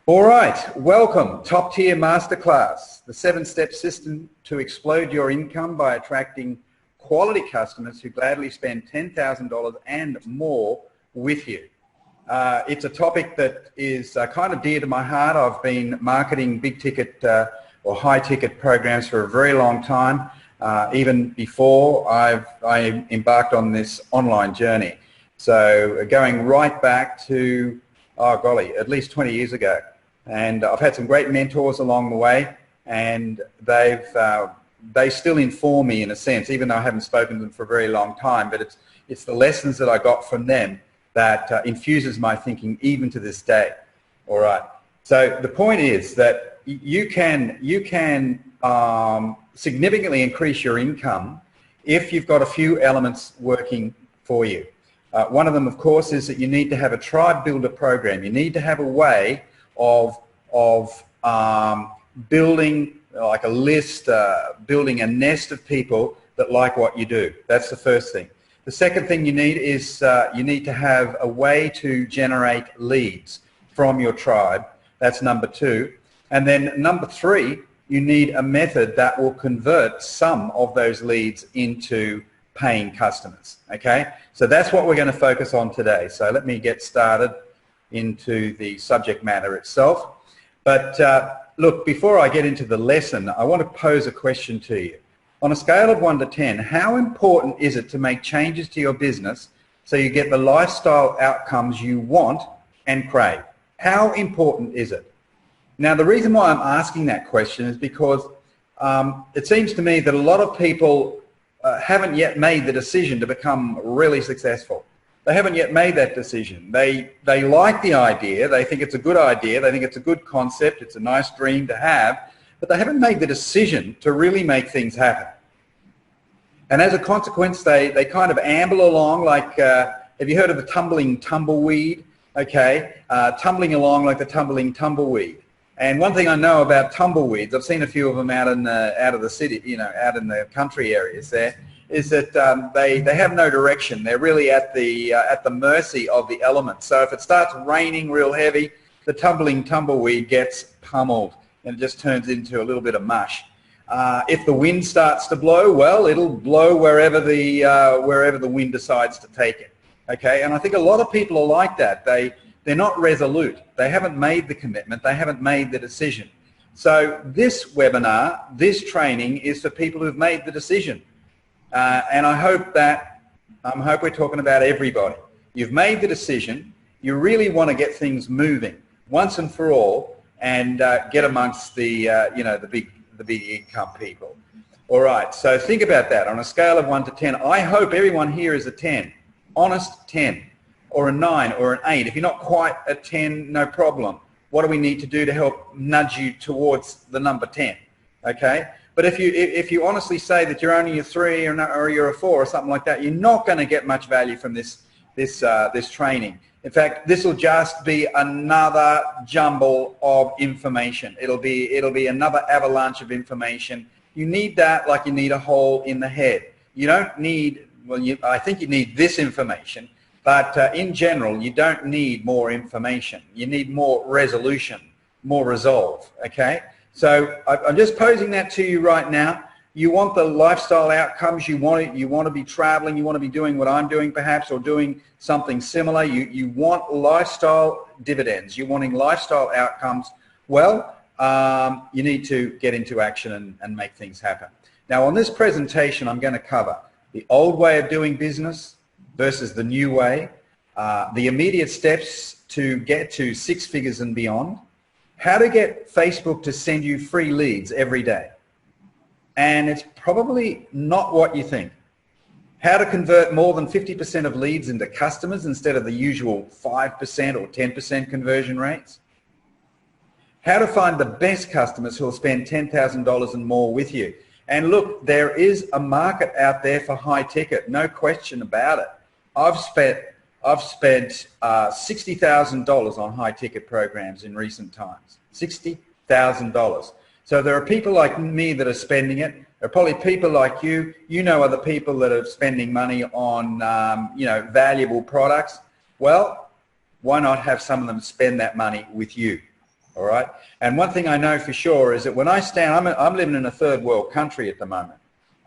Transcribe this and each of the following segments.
All right, welcome. Top tier masterclass, the 7-step system to explode your income by attracting quality customers who gladly spend $10,000 and more with you. It's a topic that is kind of dear to my heart. I've been marketing big ticket or high ticket programs for a very long time, even before I embarked on this online journey. So going right back to, oh golly, at least 20 years ago. And I've had some great mentors along the way, and they still inform me in a sense, even though I haven't spoken to them for a very long time. But it's the lessons that I got from them that infuses my thinking even to this day. All right. So the point is that you can significantly increase your income if you've got a few elements working for you. One of them, of course, is that you need to have a tribe builder program. You need to have a way of building like a list, building a nest of people that like what you do. That's the first thing. The second thing you need is you need to have a way to generate leads from your tribe. That's number 2. And then number 3, you need a method that will convert some of those leads into paying customers. Okay? So that's what we're going to focus on today. So let me get started into the subject matter itself. But look, before I get into the lesson, I want to pose a question to you. On a scale of 1 to 10, how important is it to make changes to your business so you get the lifestyle outcomes you want and crave? How important is it? Now, the reason why I'm asking that question is because it seems to me that a lot of people haven't yet made the decision to become really successful. They haven't yet made that decision. They like the idea. They think it's a good idea. They think it's a good concept. It's a nice dream to have, but they haven't made the decision to really make things happen. And as a consequence, they kind of amble along like, have you heard of the tumbling tumbleweed? Okay, tumbling along like the tumbling tumbleweed. And one thing I know about tumbleweeds, I've seen a few of them out of the city, you know, out in the country areas there, is that they have no direction. They're really at the mercy of the elements. So if it starts raining real heavy, the tumbling tumbleweed gets pummeled and it just turns into a little bit of mush. If the wind starts to blow, well, it'll blow wherever the wind decides to take it. Okay, and I think a lot of people are like that. They're not resolute. They haven't made the commitment. They haven't made the decision. So this webinar, this training is for people who've made the decision. And I hope we're talking about everybody. You've made the decision. You really want to get things moving once and for all, and get amongst the the big income people. All right. So think about that on a scale of 1 to 10. I hope everyone here is a 10, honest 10, or a 9, or an 8. If you're not quite a 10, no problem. What do we need to do to help nudge you towards the number 10? Okay. But if you honestly say that you're only a 3 or you're a 4 or something like that, you're not going to get much value from this training. In fact, this will just be another jumble of information. It'll be another avalanche of information. You need that like you need a hole in the head. You don't need, well, I think you need this information, but in general, you don't need more information. You need more resolution, more resolve. Okay. So I'm just posing that to you right now. You want the lifestyle outcomes. You want to be traveling. You want to be doing what I'm doing perhaps, or doing something similar. You want lifestyle dividends. You're wanting lifestyle outcomes. Well, you need to get into action and make things happen. Now on this presentation, I'm going to cover the old way of doing business versus the new way, the immediate steps to get to 6 figures and beyond, how to get Facebook to send you free leads every day. And it's probably not what you think. How to convert more than 50% of leads into customers instead of the usual 5% or 10% conversion rates. How to find the best customers who will spend $10,000 and more with you. And look, there is a market out there for high ticket, no question about it. I've spent $60,000 on high ticket programs in recent times. $60,000. So there are people like me that are spending it. There are probably people like you. You know other people that are spending money on valuable products. Well, why not have some of them spend that money with you? all right? And one thing I know for sure is that when I stand, I'm living in a third world country at the moment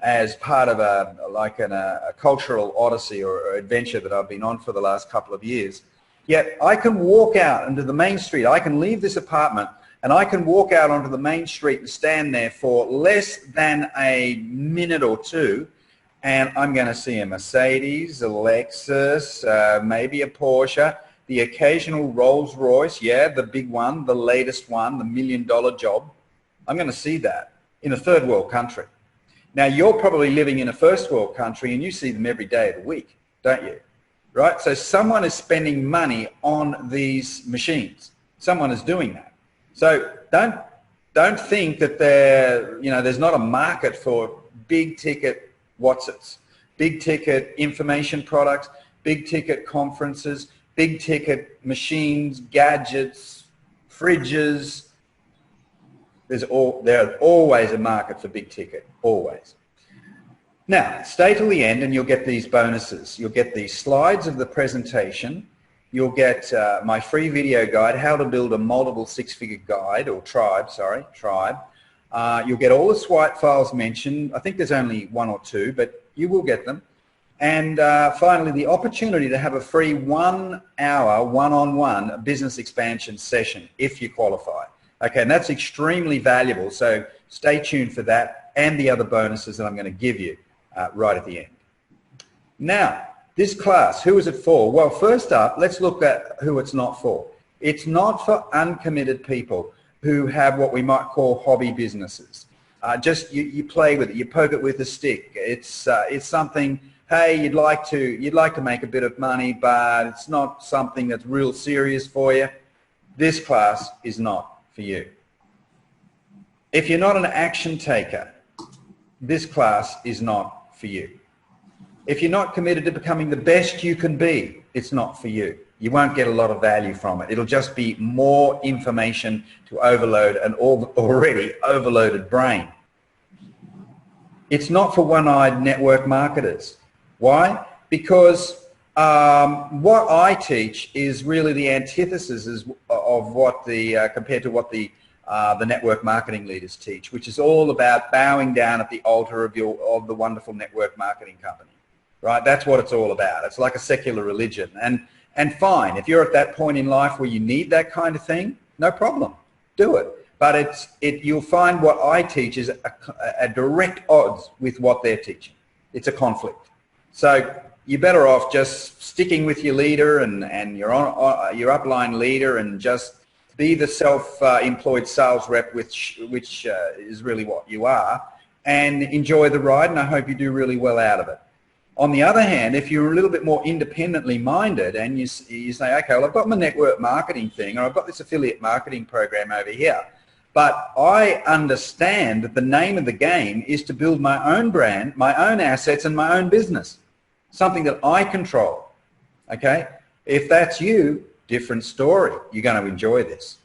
as part of a cultural odyssey or adventure that I've been on for the last couple of years. Yet I can walk out into the main street. I can leave this apartment and I can walk out onto the main street and stand there for less than a minute or two, and I'm going to see a Mercedes, a Lexus, maybe a Porsche, the occasional Rolls Royce, yeah, the big one, the latest one, the $1 million job. I'm going to see that in a third world country. Now, you're probably living in a first world country and you see them every day of the week, don't you? Right? So someone is spending money on these machines. Someone is doing that. So don't think that there's not a market for big ticket whatsits, big ticket information products, big ticket conferences, big ticket machines, gadgets, fridges. There's always a market for big ticket, always. Now, stay till the end and you'll get these bonuses. You'll get these slides of the presentation. You'll get my free video guide, how to build a multiple six-figure tribe. You'll get all the swipe files mentioned. I think there's only one or two, but you will get them. And finally, the opportunity to have a free 1 hour, one-on-one business expansion session if you qualify. Okay, and that's extremely valuable. So stay tuned for that and the other bonuses that I'm going to give you right at the end. Now, this class, who is it for? Well, first up, let's look at who it's not for. It's not for uncommitted people who have what we might call hobby businesses. You play with it, you poke it with a stick. It's something, hey, you'd like to make a bit of money, but it's not something that's real serious for you. This class is not for you. If you're not an action taker, this class is not for you. If you're not committed to becoming the best you can be, it's not for you. You won't get a lot of value from it. It'll just be more information to overload an already overloaded brain. It's not for one-eyed network marketers. Why? Because what I teach is really the antithesis of what compared to what the network marketing leaders teach, which is all about bowing down at the altar of the wonderful network marketing company. Right? That's what it's all about. It's like a secular religion. And fine, if you're at that point in life where you need that kind of thing, no problem. Do it. But you'll find what I teach is a direct odds with what they're teaching. It's a conflict. So you're better off just sticking with your leader and your upline leader and just be the self-employed sales rep, which is really what you are, and enjoy the ride, and I hope you do really well out of it. On the other hand, if you're a little bit more independently minded and you say, okay, well, I've got my network marketing thing, or I've got this affiliate marketing program over here, but I understand that the name of the game is to build my own brand, my own assets, and my own business, something that I control, okay? If that's you, different story. You're going to enjoy this.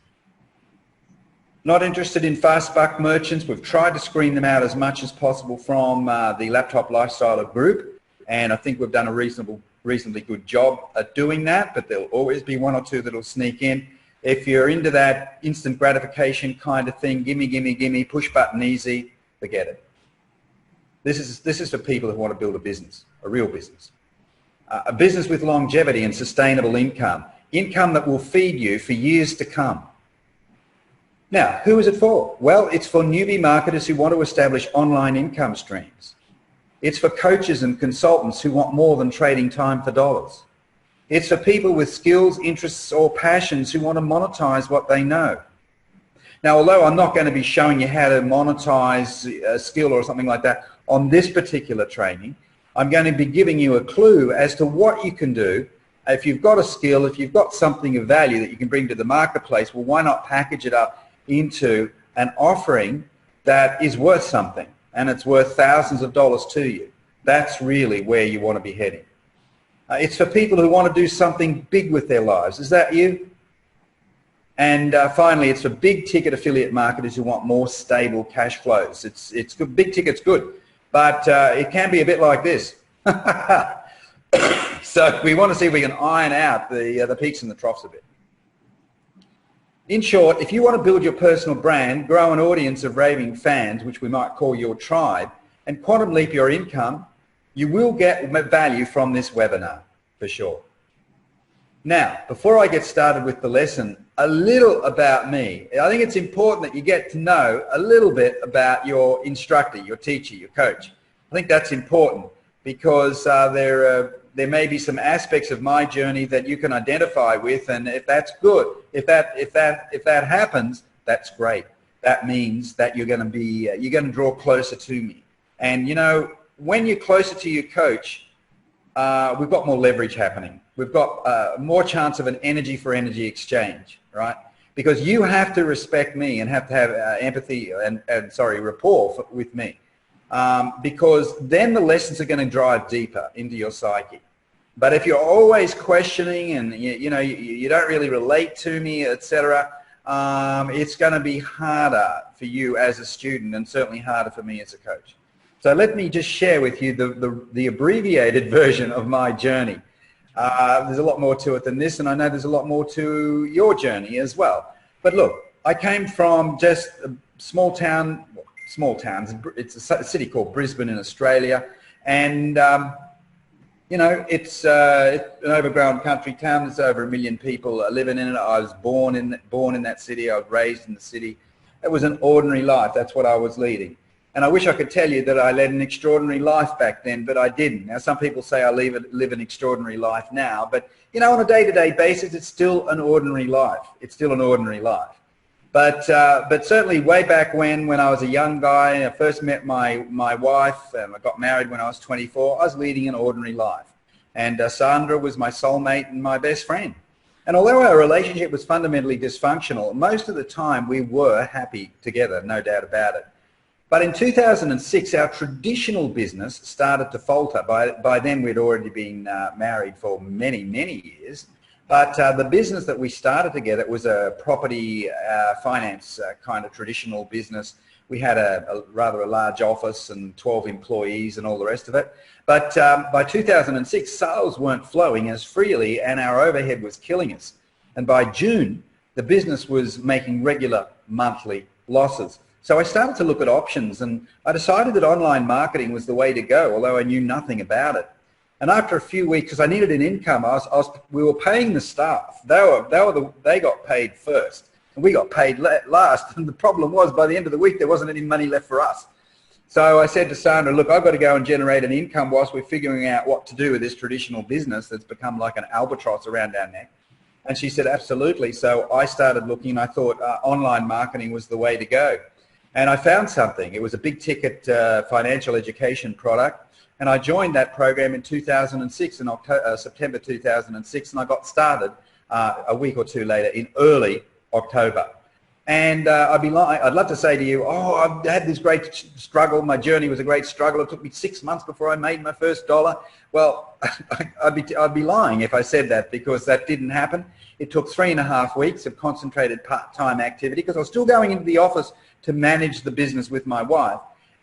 Not interested in fast buck merchants. We've tried to screen them out as much as possible from the Laptop Lifestyler group, and I think we've done a reasonably good job at doing that, but there'll always be one or two that'll sneak in. If you're into that instant gratification kind of thing, gimme, gimme, gimme, push button easy, forget it. This is for people who want to build a business, a real business. A business with longevity and sustainable income that will feed you for years to come. Now, who is it for? Well, it's for newbie marketers who want to establish online income streams. It's for coaches and consultants who want more than trading time for dollars. It's for people with skills, interests, or passions who want to monetize what they know. Now, although I'm not going to be showing you how to monetize a skill or something like that on this particular training, I'm going to be giving you a clue as to what you can do. If you've got a skill, if you've got something of value that you can bring to the marketplace, well, why not package it up into an offering that is worth something, and it's worth thousands of dollars to you. That's really where you want to be heading. It's for people who want to do something big with their lives. Is that you? And finally, it's for big ticket affiliate marketers who want more stable cash flows. It's good. Big ticket's good, but it can be a bit like this. So we want to see if we can iron out the peaks and the troughs a bit. In short, if you want to build your personal brand, grow an audience of raving fans, which we might call your tribe, and quantum leap your income, you will get value from this webinar, for sure. Now, before I get started with the lesson, a little about me. I think it's important that you get to know a little bit about your instructor, your teacher, your coach. I think that's important because there may be some aspects of my journey that you can identify with, and if that's good, if that happens, that's great. That means that you're going to draw closer to me. And you know, when you're closer to your coach, we've got more leverage happening. We've got more chance of an energy for energy exchange, right? Because you have to respect me and have to have empathy and rapport with me. Because then the lessons are going to drive deeper into your psyche. But if you're always questioning and you don't really relate to me, etc., it's going to be harder for you as a student and certainly harder for me as a coach. So let me just share with you the abbreviated version of my journey. There's a lot more to it than this, and I know there's a lot more to your journey as well. But look, I came from just a small town, it's a city called Brisbane in Australia, and you know, it's an overgrown country town. There's over 1 million people living in it. I was born in that city. I was raised in the city. It was an ordinary life. That's what I was leading. And I wish I could tell you that I led an extraordinary life back then, but I didn't. Now, some people say I live an extraordinary life now, but, you know, on a day-to-day basis, it's still an ordinary life. It's still an ordinary life. But certainly way back when I was a young guy, I first met my wife, and I got married when I was 24, I was leading an ordinary life. And Sandra was my soulmate and my best friend. And although our relationship was fundamentally dysfunctional, most of the time we were happy together, no doubt about it. But in 2006, our traditional business started to falter. By then, we'd already been married for many, many years. But the business that we started together was a property finance kind of traditional business. We had a rather large office and 12 employees and all the rest of it. But by 2006, sales weren't flowing as freely and our overhead was killing us. And by June, the business was making regular monthly losses. So I started to look at options, and I decided that online marketing was the way to go, although I knew nothing about it. And after a few weeks, because I needed an income, we were paying the staff. They got paid first, and we got paid last. And the problem was, by the end of the week, there wasn't any money left for us. So I said to Sandra, look, I've got to go and generate an income whilst we're figuring out what to do with this traditional business that's become like an albatross around our neck. And she said, absolutely. So I started looking, and I thought online marketing was the way to go. And I found something. It was a big ticket financial education product, and I joined that program in 2006, in September 2006, and I got started a week or two later in early October. And I'd love to say to you, oh, I've had this great struggle. My journey was a great struggle. It took me 6 months before I made my first dollar. Well, I'd be lying if I said that, because that didn't happen. It took 3.5 weeks of concentrated part-time activity, because I was still going into the office to manage the business with my wife.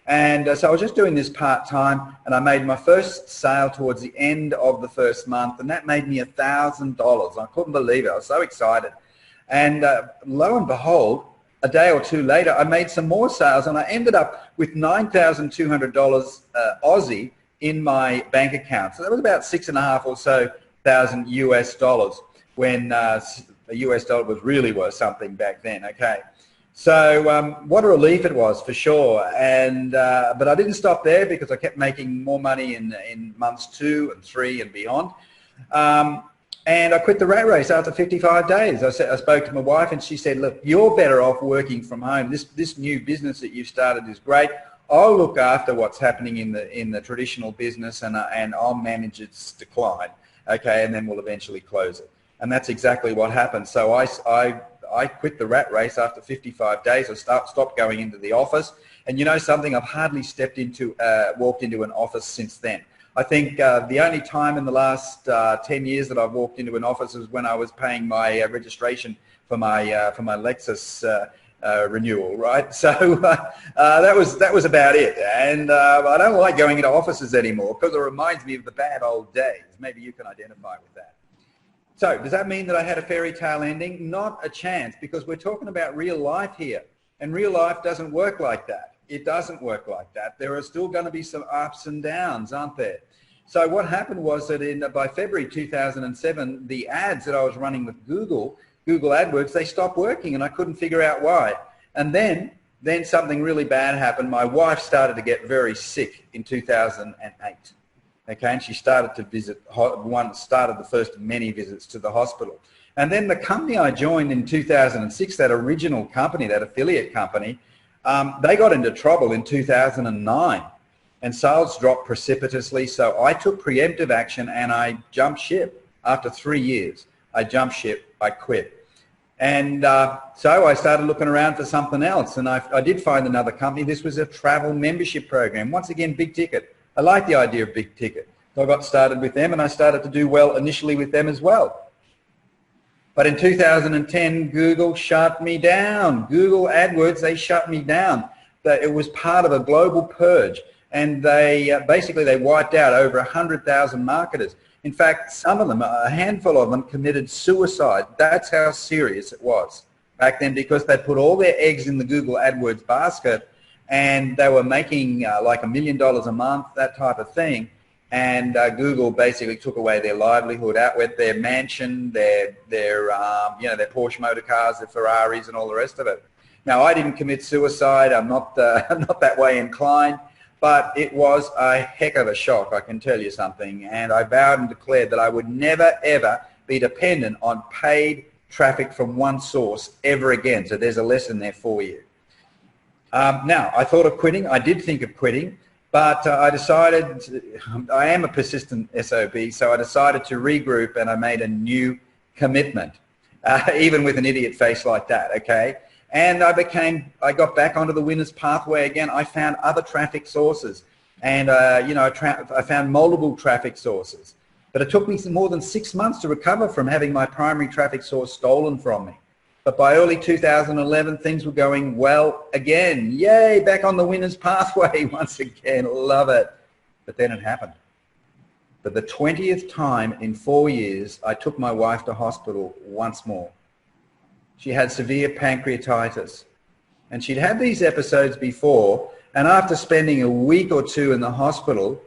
And so I was just doing this part-time, and I made my first sale towards the end of the first month, and that made me $1,000. I couldn't believe it. I was so excited. And lo and behold, a day or two later, I made some more sales, and I ended up with $9,200 Aussie in my bank account. So that was about $6,500 or so thousand US dollars, when a US dollar was really worth something back then. Okay. So what a relief it was, for sure. And but I didn't stop there, because I kept making more money in months 2 and 3 and beyond. And I quit the rat race after 55 days. I spoke to my wife, and she said, look, you're better off working from home. This new business that you've started is great. I'll look after what's happening in the traditional business, and I'll manage its decline. Okay, and then we'll eventually close it. And that's exactly what happened. So I quit the rat race after 55 days. I stopped going into the office. And you know something? I've hardly walked into an office since then. I think the only time in the last 10 years that I've walked into an office was when I was paying my registration for my Lexus renewal, right? So that was about it. And I don't like going into offices anymore, because it reminds me of the bad old days. Maybe you can identify with that. So does that mean that I had a fairy tale ending? Not a chance, because we're talking about real life here. And real life doesn't work like that. It doesn't work like that. There are still going to be some ups and downs, aren't there? So what happened was that by February 2007, the ads that I was running with Google AdWords, they stopped working, and I couldn't figure out why. And then something really bad happened. My wife started to get very sick in 2008. Okay, and she started to started the first of many visits to the hospital. And then the company I joined in 2006, that original company, that affiliate company, they got into trouble in 2009, and sales dropped precipitously. So I took preemptive action and I jumped ship. After 3 years, I jumped ship, I quit. And so I started looking around for something else, and I did find another company. This was a travel membership program. Once again, big ticket. I like the idea of big ticket. So I got started with them, and I started to do well initially with them as well. But in 2010, Google shut me down. Google AdWords, they shut me down. It was part of a global purge, and they basically they wiped out over 100,000 marketers. In fact, some of them, a handful of them, committed suicide. That's how serious it was back then, because they put all their eggs in the Google AdWords basket, and they were making like $1 million a month, that type of thing. And Google basically took away their livelihood, outwent their mansion, their Porsche motor cars, their Ferraris, and all the rest of it. Now, I didn't commit suicide. I'm not that way inclined, but it was a heck of a shock, I can tell you something. And I vowed and declared that I would never, ever be dependent on paid traffic from one source ever again. So there's a lesson there for you. Now, I thought of quitting. I did think of quitting, but I decided, I am a persistent SOB, so I decided to regroup, and I made a new commitment, even with an idiot face like that, okay? And I got back onto the winner's pathway again. I found other traffic sources, and I found multiple traffic sources. But it took me more than 6 months to recover from having my primary traffic source stolen from me. But by early 2011, things were going well again. Yay, back on the winner's pathway once again. Love it. But then it happened. For the 20th time in 4 years, I took my wife to hospital once more. She had severe pancreatitis. And she'd had these episodes before, and after spending a week or two in the hospital,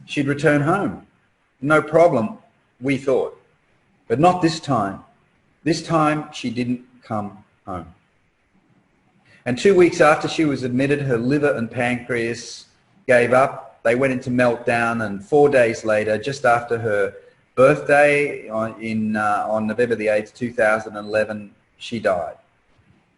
she'd return home. No problem, we thought. But not this time. This time, she didn't come home. And 2 weeks after she was admitted, her liver and pancreas gave up. They went into meltdown, and 4 days later, just after her birthday on November the 8th, 2011, she died.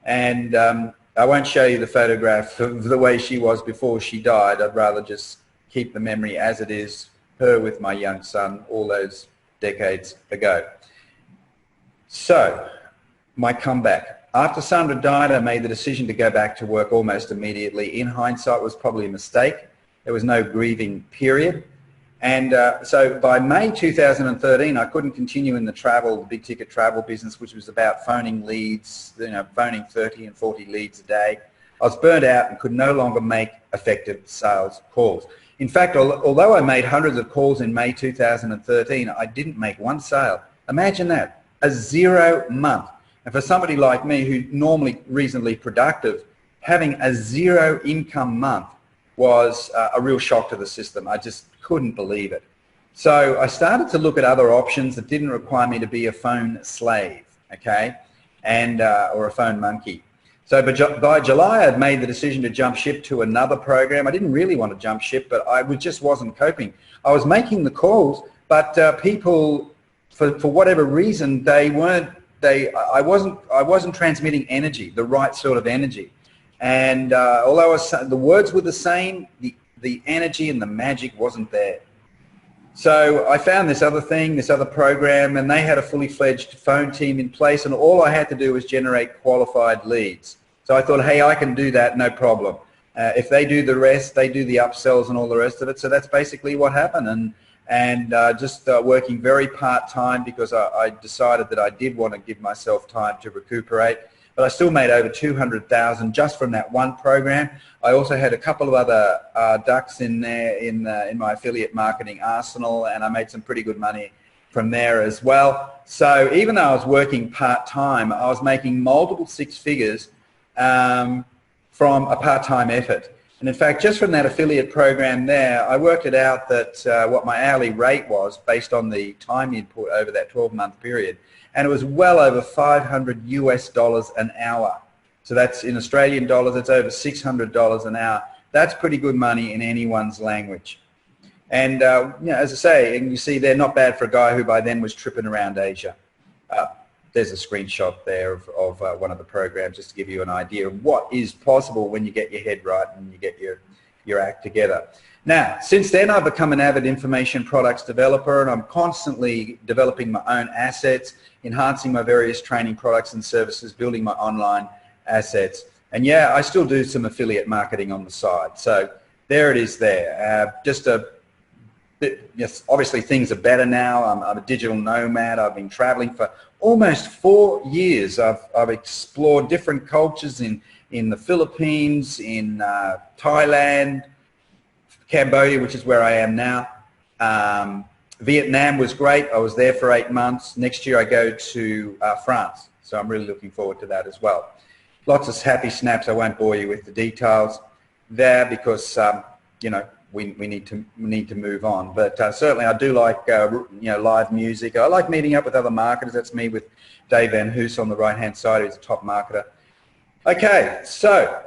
And I won't show you the photograph of the way she was before she died. I'd rather just keep the memory as it is, her with my young son all those decades ago. So, my comeback. After Sandra died, I made the decision to go back to work almost immediately. In hindsight, it was probably a mistake. There was no grieving period. And so by May 2013, I couldn't continue in the big ticket travel business, which was about phoning leads, phoning 30 and 40 leads a day. I was burnt out and could no longer make effective sales calls. In fact, although I made hundreds of calls in May 2013, I didn't make one sale. Imagine that, a 0 month. And for somebody like me who's normally reasonably productive, having a 0 income month was a real shock to the system. I just couldn't believe it. So I started to look at other options that didn't require me to be a phone slave, okay, and or a phone monkey. So by July, I'd made the decision to jump ship to another program. I didn't really want to jump ship, but I just wasn't coping. I was making the calls, but people, for whatever reason, I wasn't transmitting energy, the right sort of energy. And although the words were the same, the energy and the magic wasn't there. So I found this other thing, this other program, and they had a fully fledged phone team in place, and all I had to do was generate qualified leads. So I thought, hey, I can do that, no problem. If they do the rest, they do the upsells and all the rest of it. So that's basically what happened. And just working very part-time, because I decided that I did want to give myself time to recuperate. But I still made over 200,000 just from that one program. I also had a couple of other ducks in there in my affiliate marketing arsenal, and I made some pretty good money from there as well. So even though I was working part-time, I was making multiple six figures from a part-time effort. And in fact, just from that affiliate program there, I worked it out that what my hourly rate was based on the time you'd put over that 12-month period. And it was well over $500 an hour. So that's in Australian dollars, it's over $600 an hour. That's pretty good money in anyone's language. And you know, as I say, and you see they're not bad for a guy who by then was tripping around Asia. There's a screenshot there of one of the programs just to give you an idea of what is possible when you get your head right and you get your act together. Now, since then I've become an avid information products developer, and I'm constantly developing my own assets, enhancing my various training products and services, building my online assets. And yeah, I still do some affiliate marketing on the side. So there it is there. Yes, obviously things are better now. I'm a digital nomad. I've been traveling for almost 4 years. I've explored different cultures in the Philippines, in Thailand, Cambodia, which is where I am now. Vietnam was great. I was there for 8 months. Next year I go to France. So I'm really looking forward to that as well. Lots of happy snaps. I won't bore you with the details there because, you know, we need to move on. But certainly I do like you know, live music. I like meeting up with other marketers. That's me with Dave Van Hoos on the right-hand side, who's a top marketer. Okay, so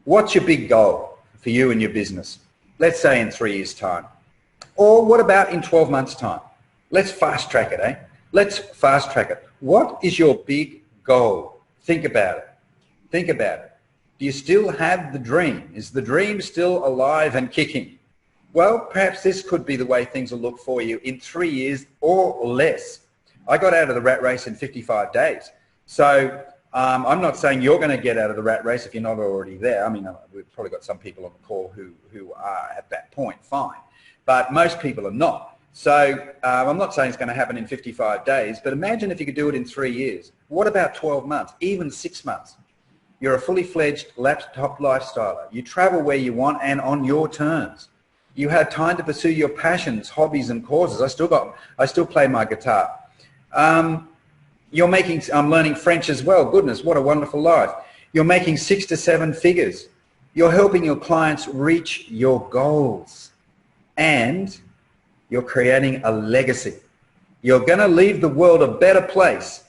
what's your big goal for you and your business? Let's say in 3 years' time. Or what about in 12 months' time? Let's fast track it, eh? Let's fast track it. What is your big goal? Think about it. Think about it. Do you still have the dream? Is the dream still alive and kicking? Well, perhaps this could be the way things will look for you in 3 years or less. I got out of the rat race in 55 days. So I'm not saying you're going to get out of the rat race if you're not already there. I mean, we've probably got some people on the call who are at that point, fine. But most people are not. So I'm not saying it's going to happen in 55 days, but imagine if you could do it in 3 years. What about 12 months, even 6 months? You're a fully fledged laptop lifestyler. You travel where you want and on your terms. You have time to pursue your passions, hobbies and causes. I still play my guitar. I'm learning French as well. Goodness, what a wonderful life. You're making 6 to 7 figures. You're helping your clients reach your goals. And you're creating a legacy. You're going to leave the world a better place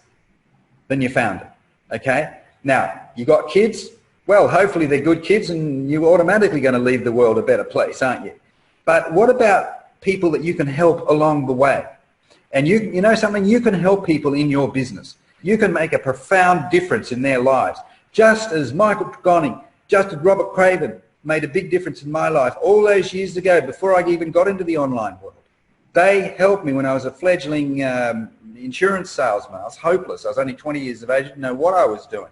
than you found it, okay? Now, you got kids? Well, hopefully they're good kids and you're automatically going to leave the world a better place, aren't you? But what about people that you can help along the way? And you know something? You can help people in your business. You can make a profound difference in their lives. Just as Michael Tregonning, just as Robert Craven made a big difference in my life all those years ago before I even got into the online world. They helped me when I was a fledgling insurance salesman. I was hopeless. I was only 20 years of age. I didn't know what I was doing.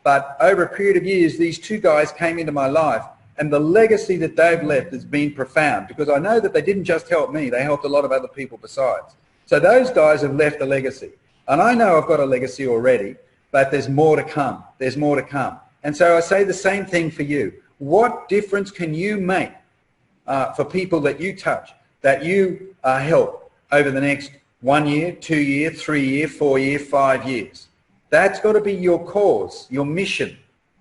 But over a period of years, these two guys came into my life, and the legacy that they've left has been profound because I know that they didn't just help me, they helped a lot of other people besides. So those guys have left a legacy. And I know I've got a legacy already, but there's more to come. There's more to come. And so I say the same thing for you. What difference can you make for people that you touch, that you help over the next 1 year, 2 year, 3 year, 4 year, 5 years? That's got to be your cause, your mission,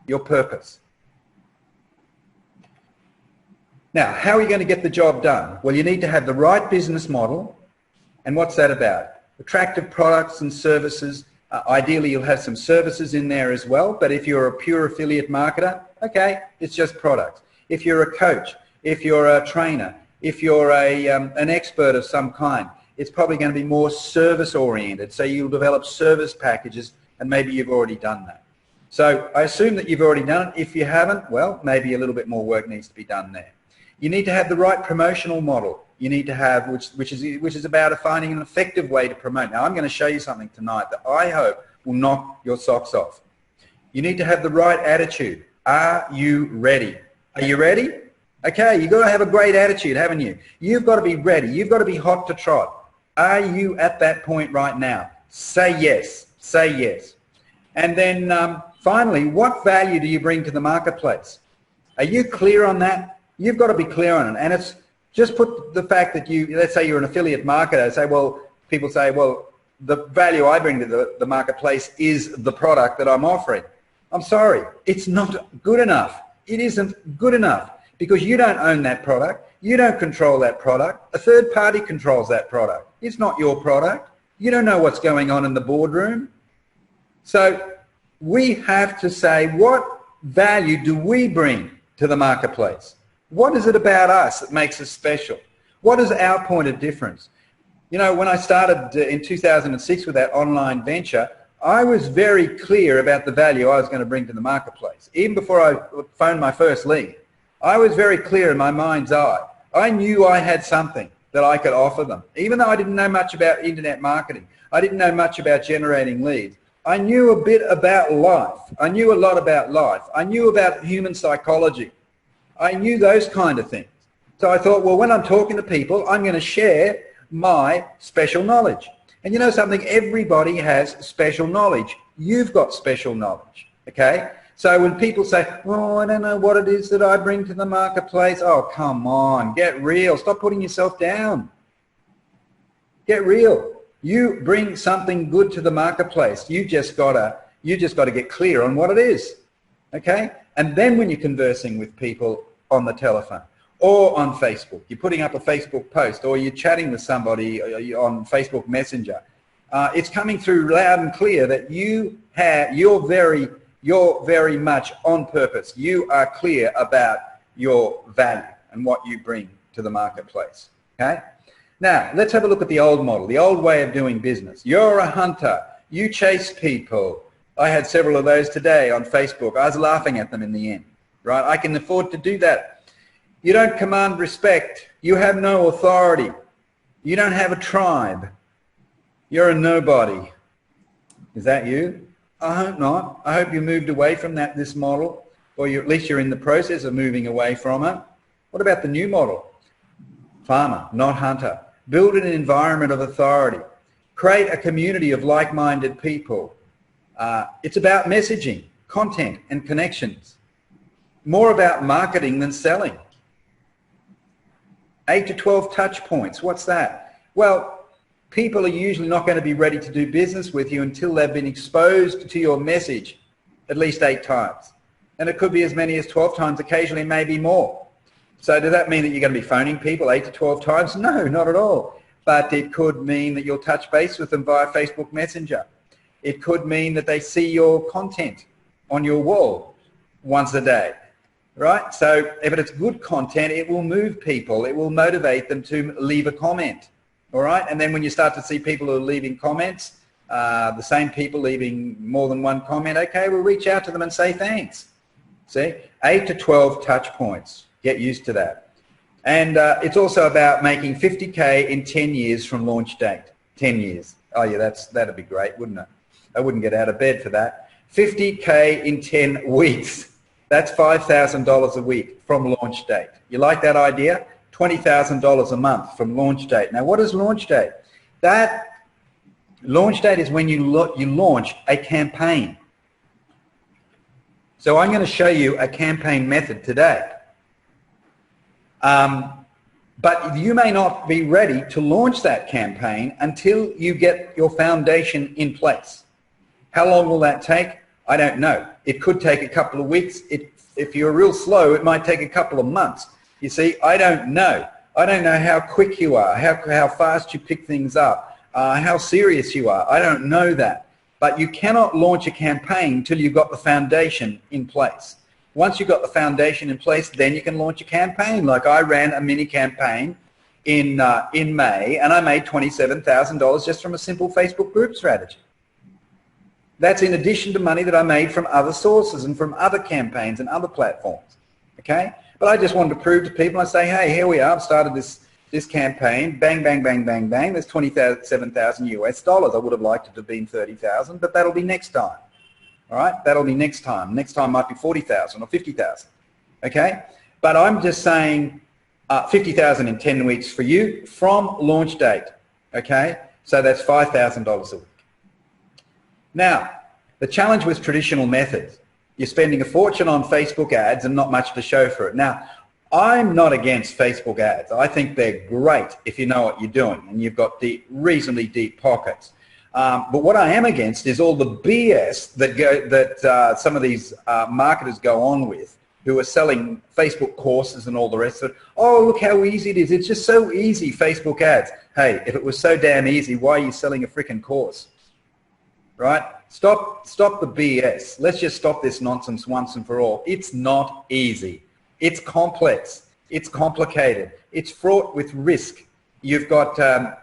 your purpose. Now, how are you going to get the job done? Well, you need to have the right business model. And what's that about? Attractive products and services. Ideally, you'll have some services in there as well. But if you're a pure affiliate marketer, okay, it's just products. If you're a coach, if you're a trainer, if you're an expert of some kind, it's probably going to be more service oriented. So you'll develop service packages, and maybe you've already done that. So I assume that you've already done it. If you haven't, well, maybe a little bit more work needs to be done there. You need to have the right promotional model. You need to have, which is about finding an effective way to promote. Now, I'm going to show you something tonight that I hope will knock your socks off. You need to have the right attitude. Are you ready? Are you ready? Okay, you've got to have a great attitude, haven't you? You've got to be ready. You've got to be hot to trot. Are you at that point right now? Say yes. Say yes. And then finally, what value do you bring to the marketplace? Are you clear on that? You've got to be clear on it. And it's just put the fact that let's say you're an affiliate marketer, say, well, people say, well, the value I bring to the marketplace is the product that I'm offering. I'm sorry, it's not good enough. It isn't good enough because you don't own that product. You don't control that product. A third party controls that product. It's not your product. You don't know what's going on in the boardroom. So we have to say, what value do we bring to the marketplace? What is it about us that makes us special? What is our point of difference? You know, when I started in 2006 with that online venture, I was very clear about the value I was going to bring to the marketplace. Even before I phoned my first lead, I was very clear in my mind's eye. I knew I had something that I could offer them. Even though I didn't know much about internet marketing, I didn't know much about generating leads, I knew a bit about life. I knew a lot about life. I knew about human psychology. I knew those kind of things. So I thought, well, when I'm talking to people, I'm going to share my special knowledge. And you know something? Everybody has special knowledge. You've got special knowledge, okay? So when people say, oh, I don't know what it is that I bring to the marketplace, oh, come on, get real. Stop putting yourself down. Get real. You bring something good to the marketplace. You just gotta get clear on what it is, okay? And then when you're conversing with people on the telephone or on Facebook, you're putting up a Facebook post or you're chatting with somebody on Facebook Messenger, it's coming through loud and clear that you're very much on purpose. You are clear about your value and what you bring to the marketplace, okay? Now, let's have a look at the old model, the old way of doing business. You're a hunter. You chase people. I had several of those today on Facebook. I was laughing at them in the end, right? I can afford to do that. You don't command respect. You have no authority. You don't have a tribe. You're a nobody. Is that you? I hope not. I hope you moved away from this model, or at least you're in the process of moving away from it. What about the new model? Farmer, not hunter. Build an environment of authority. Create a community of like-minded people. It's about messaging, content, and connections. More about marketing than selling. 8 to 12 touch points. What's that? Well, people are usually not going to be ready to do business with you until they've been exposed to your message at least 8 times. And it could be as many as 12 times, occasionally maybe more. So does that mean that you're going to be phoning people 8 to 12 times? No, not at all. But it could mean that you'll touch base with them via Facebook Messenger. It could mean that they see your content on your wall once a day, right? So if it's good content, it will move people. It will motivate them to leave a comment, all right? And then when you start to see people who are leaving comments, the same people leaving more than one comment, okay, we'll reach out to them and say thanks. See, 8 to 12 touch points. Get used to that. And it's also about making 50K in 10 years from launch date. 10 years. Oh yeah, that'd be great, wouldn't it? I wouldn't get out of bed for that. 50K in 10 weeks. That's $5,000 a week from launch date. You like that idea? $20,000 a month from launch date. Now what is launch date? That launch date is when you launch a campaign. So I'm going to show you a campaign method today. But you may not be ready to launch that campaign until you get your foundation in place. How long will that take? I don't know. It could take a couple of weeks. If you're real slow, it might take a couple of months. You see, I don't know. I don't know how quick you are, how fast you pick things up, how serious you are. I don't know that. But you cannot launch a campaign until you've got the foundation in place. Once you've got the foundation in place, then you can launch a campaign. Like I ran a mini campaign in May, and I made $27,000 just from a simple Facebook group strategy. That's in addition to money that I made from other sources and from other campaigns and other platforms, okay? But I just wanted to prove to people, I say, hey, here we are, I've started this campaign, bang, bang, bang, bang, bang, there's 27,000 US dollars. I would have liked it to have been 30,000, but that'll be next time. All right, that'll be next time. Next time might be 40,000 or 50,000, okay? But I'm just saying 50,000 in 10 weeks for you from launch date, okay? So that's $5,000 a week. Now, the challenge with traditional methods, you're spending a fortune on Facebook ads and not much to show for it. Now, I'm not against Facebook ads. I think they're great if you know what you're doing and you've got reasonably deep pockets. But what I am against is all the BS that some of these marketers go on with, who are selling Facebook courses and all the rest of it. Oh, look how easy it is. It's just so easy, Facebook ads. Hey, if it was so damn easy, why are you selling a freaking course? Right? Stop the BS. Let's just stop this nonsense once and for all. It's not easy. It's complex. It's complicated. It's fraught with risk. You've got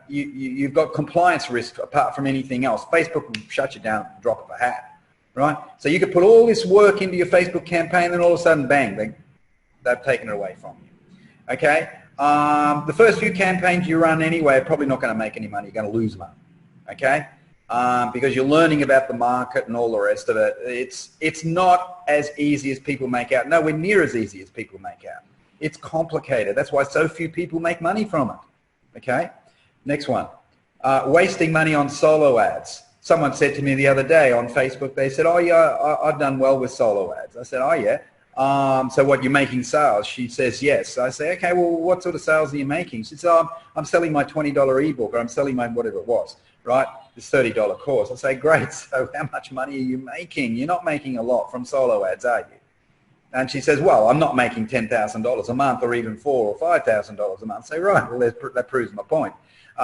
you've got compliance risk apart from anything else. Facebook will shut you down at the drop of a hat, right? So you could put all this work into your Facebook campaign, and then all of a sudden, bang, they've taken it away from you. Okay. The first few campaigns you run anyway are probably not going to make any money. You're going to lose money. Okay. Because you're learning about the market and all the rest of it. It's not as easy as people make out. Nowhere near as easy as people make out. It's complicated. That's why so few people make money from it. Okay, next one. Wasting money on solo ads. Someone said to me the other day on Facebook, they said, oh yeah, I've done well with solo ads. I said, oh yeah. So what, you're making sales? She says, yes. I say, okay, well, what sort of sales are you making? She says, oh, I'm selling my $20 ebook, or I'm selling my whatever it was, right? This $30 course. I say, great, so how much money are you making? You're not making a lot from solo ads, are you? And she says, well, I'm not making $10,000 a month or even $4,000 or $5,000 a month. I say, right, well, that proves my point.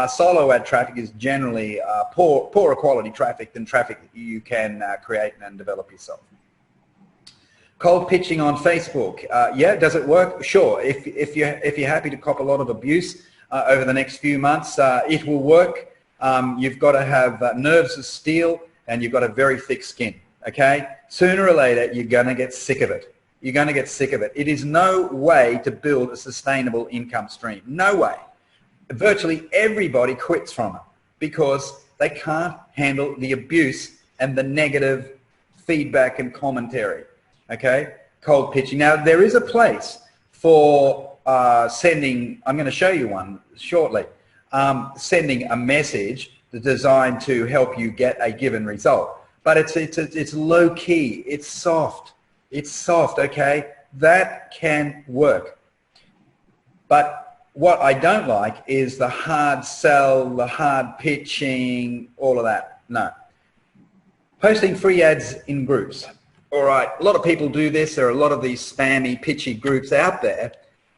Solo ad traffic is generally poorer quality traffic than traffic that you can create and develop yourself. Cold pitching on Facebook. Yeah, does it work? Sure. If you're happy to cop a lot of abuse over the next few months, it will work. You've got to have nerves of steel and you've got a very thick skin. Okay? Sooner or later, you're going to get sick of it. You're going to get sick of it. It is no way to build a sustainable income stream. No way. Virtually everybody quits from it because they can't handle the abuse and the negative feedback and commentary. Okay? Cold pitching. Now, there is a place for sending, I'm going to show you one shortly, sending a message designed to help you get a given result. But it's low key. It's soft. It's soft, okay? That can work. But what I don't like is the hard sell, the hard pitching, all of that. No. Posting free ads in groups. All right, a lot of people do this. There are a lot of these spammy, pitchy groups out there,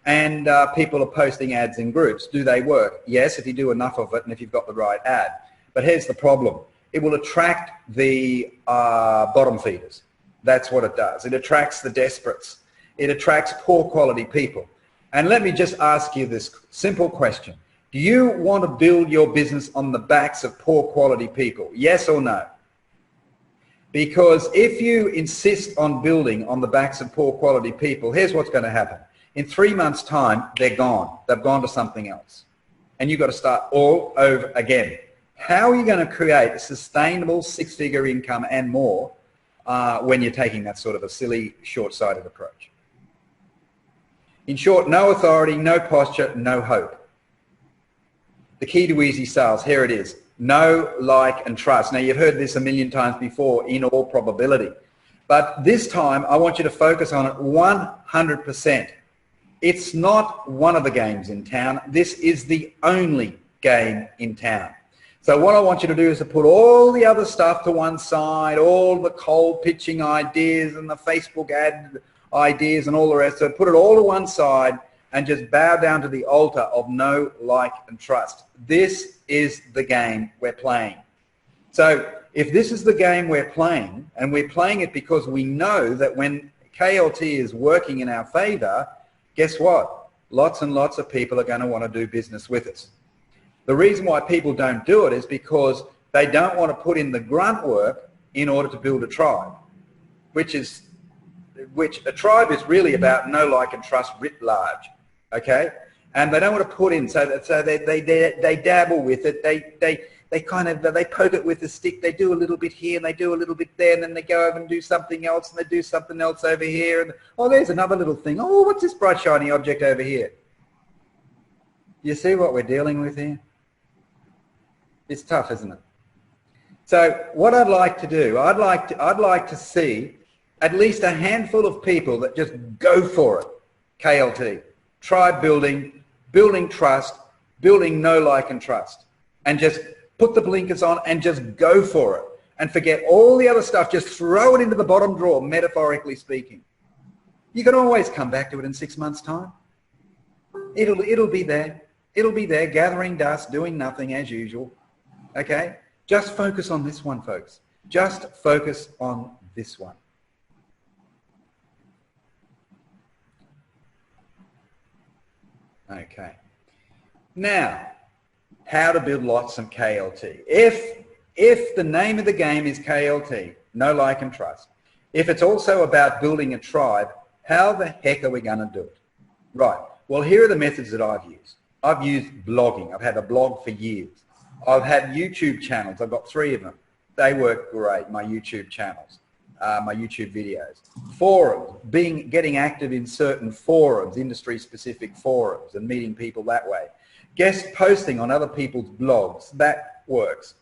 and people are posting ads in groups. Do they work? Yes, if you do enough of it and if you've got the right ad. But here's the problem. It will attract the bottom feeders. That's what it does. It attracts the desperates. It attracts poor quality people. And let me just ask you this simple question. Do you want to build your business on the backs of poor quality people? Yes or no? Because if you insist on building on the backs of poor quality people, here's what's going to happen. In 3 months' time, they're gone. They've gone to something else. And you've got to start all over again. How are you going to create a sustainable six-figure income and more when you're taking that sort of a silly, short-sighted approach? In short, no authority, no posture, no hope. The key to easy sales, here it is. Know, like, and trust. Now, you've heard this a million times before, in all probability. But this time, I want you to focus on it 100%. It's not one of the games in town. This is the only game in town. So what I want you to do is to put all the other stuff to one side, all the cold pitching ideas and the Facebook ad ideas and all the rest. So put it all to one side and just bow down to the altar of know, like, and trust. This is the game we're playing. So if this is the game we're playing, and we're playing it because we know that when KLT is working in our favor, guess what? Lots and lots of people are going to want to do business with us. The reason why people don't do it is because they don't want to put in the grunt work in order to build a tribe, which a tribe is really about know, like, and trust writ large, okay? And they don't want to put in, so they dabble with it, they poke it with a stick, they do a little bit here and they do a little bit there, and then they go over and do something else and they do something else over here, and oh, there's another little thing, oh, what's this bright shiny object over here? You see what we're dealing with here? It's tough, isn't it? So what I'd like to do, I'd like to see at least a handful of people that just go for it, KLT. tribe building, building trust, building know, like, and trust. And just put the blinkers on and just go for it. And forget all the other stuff. Just throw it into the bottom drawer, metaphorically speaking. You can always come back to it in 6 months' time. It'll be there. It'll be there, gathering dust, doing nothing as usual. Okay? Just focus on this one, folks. Just focus on this one. Okay. Now, how to build lots of KLT. If the name of the game is KLT, know, like, and trust, if it's also about building a tribe, how the heck are we going to do it? Right. Well, here are the methods that I've used. I've used blogging. I've had a blog for years. I've had YouTube channels. I've got 3 of them. They work great, my YouTube channels, my YouTube videos. Forums, getting active in certain forums, industry-specific forums, and meeting people that way. Guest posting on other people's blogs, that works.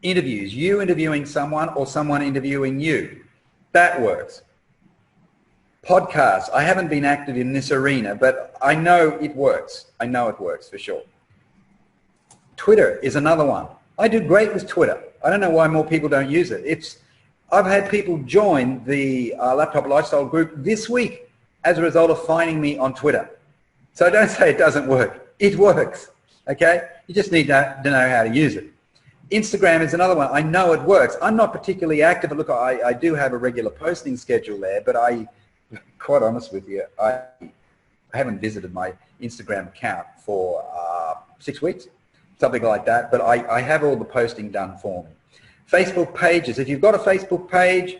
Interviews, you interviewing someone or someone interviewing you, that works. Podcasts, I haven't been active in this arena, but I know it works. I know it works for sure. Twitter is another one. I do great with Twitter. I don't know why more people don't use it. I've had people join the Laptop Lifestyle group this week as a result of finding me on Twitter. So don't say it doesn't work. It works, okay? You just need to know how to use it. Instagram is another one. I know it works. I'm not particularly active. Look, I do have a regular posting schedule there, but quite honest with you, I haven't visited my Instagram account for 6 weeks, something like that, but I have all the posting done for me. Facebook pages. If you've got a Facebook page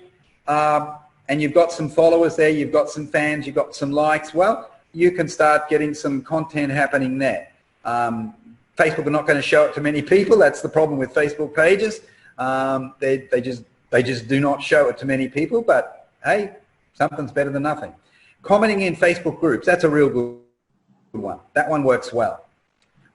and you've got some followers there, you've got some fans, you've got some likes, well, you can start getting some content happening there. Facebook are not going to show it to many people. That's the problem with Facebook pages. They just do not show it to many people, but hey, something's better than nothing. Commenting in Facebook groups, that's a real good one. That one works well.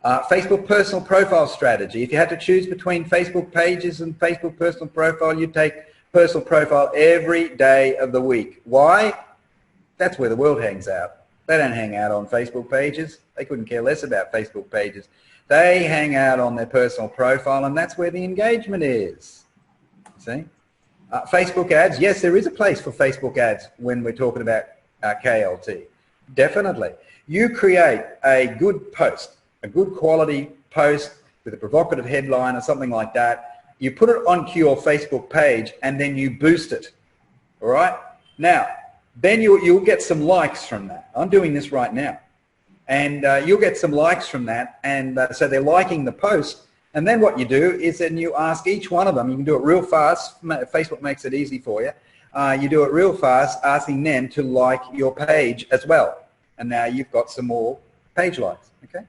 Facebook personal profile strategy. If you had to choose between Facebook pages and Facebook personal profile, you'd take personal profile every day of the week. Why? That's where the world hangs out. They don't hang out on Facebook pages. They couldn't care less about Facebook pages. They hang out on their personal profile, and that's where the engagement is. See? Facebook ads. Yes, there is a place for Facebook ads when we're talking about KLT. Definitely. You create a good post, a good quality post with a provocative headline or something like that. You put it onto your Facebook page and then you boost it. All right? Now, then you'll get some likes from that. I'm doing this right now. And you'll get some likes from that. And so they're liking the post. And then what you do is then you ask each one of them, you can do it real fast. Facebook makes it easy for you. You do it real fast, asking them to like your page as well. And now you've got some more page likes, okay?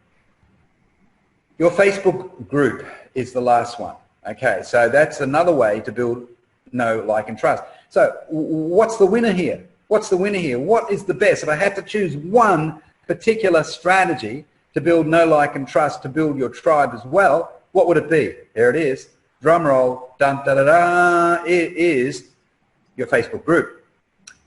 Your Facebook group is the last one. Okay, so that's another way to build know, like, and trust. So what's the winner here? What's the winner here? What is the best? If I had to choose one particular strategy to build know, like, and trust, to build your tribe as well, what would it be? There it is. Drum roll. Dun, da, da, da. It is your Facebook group.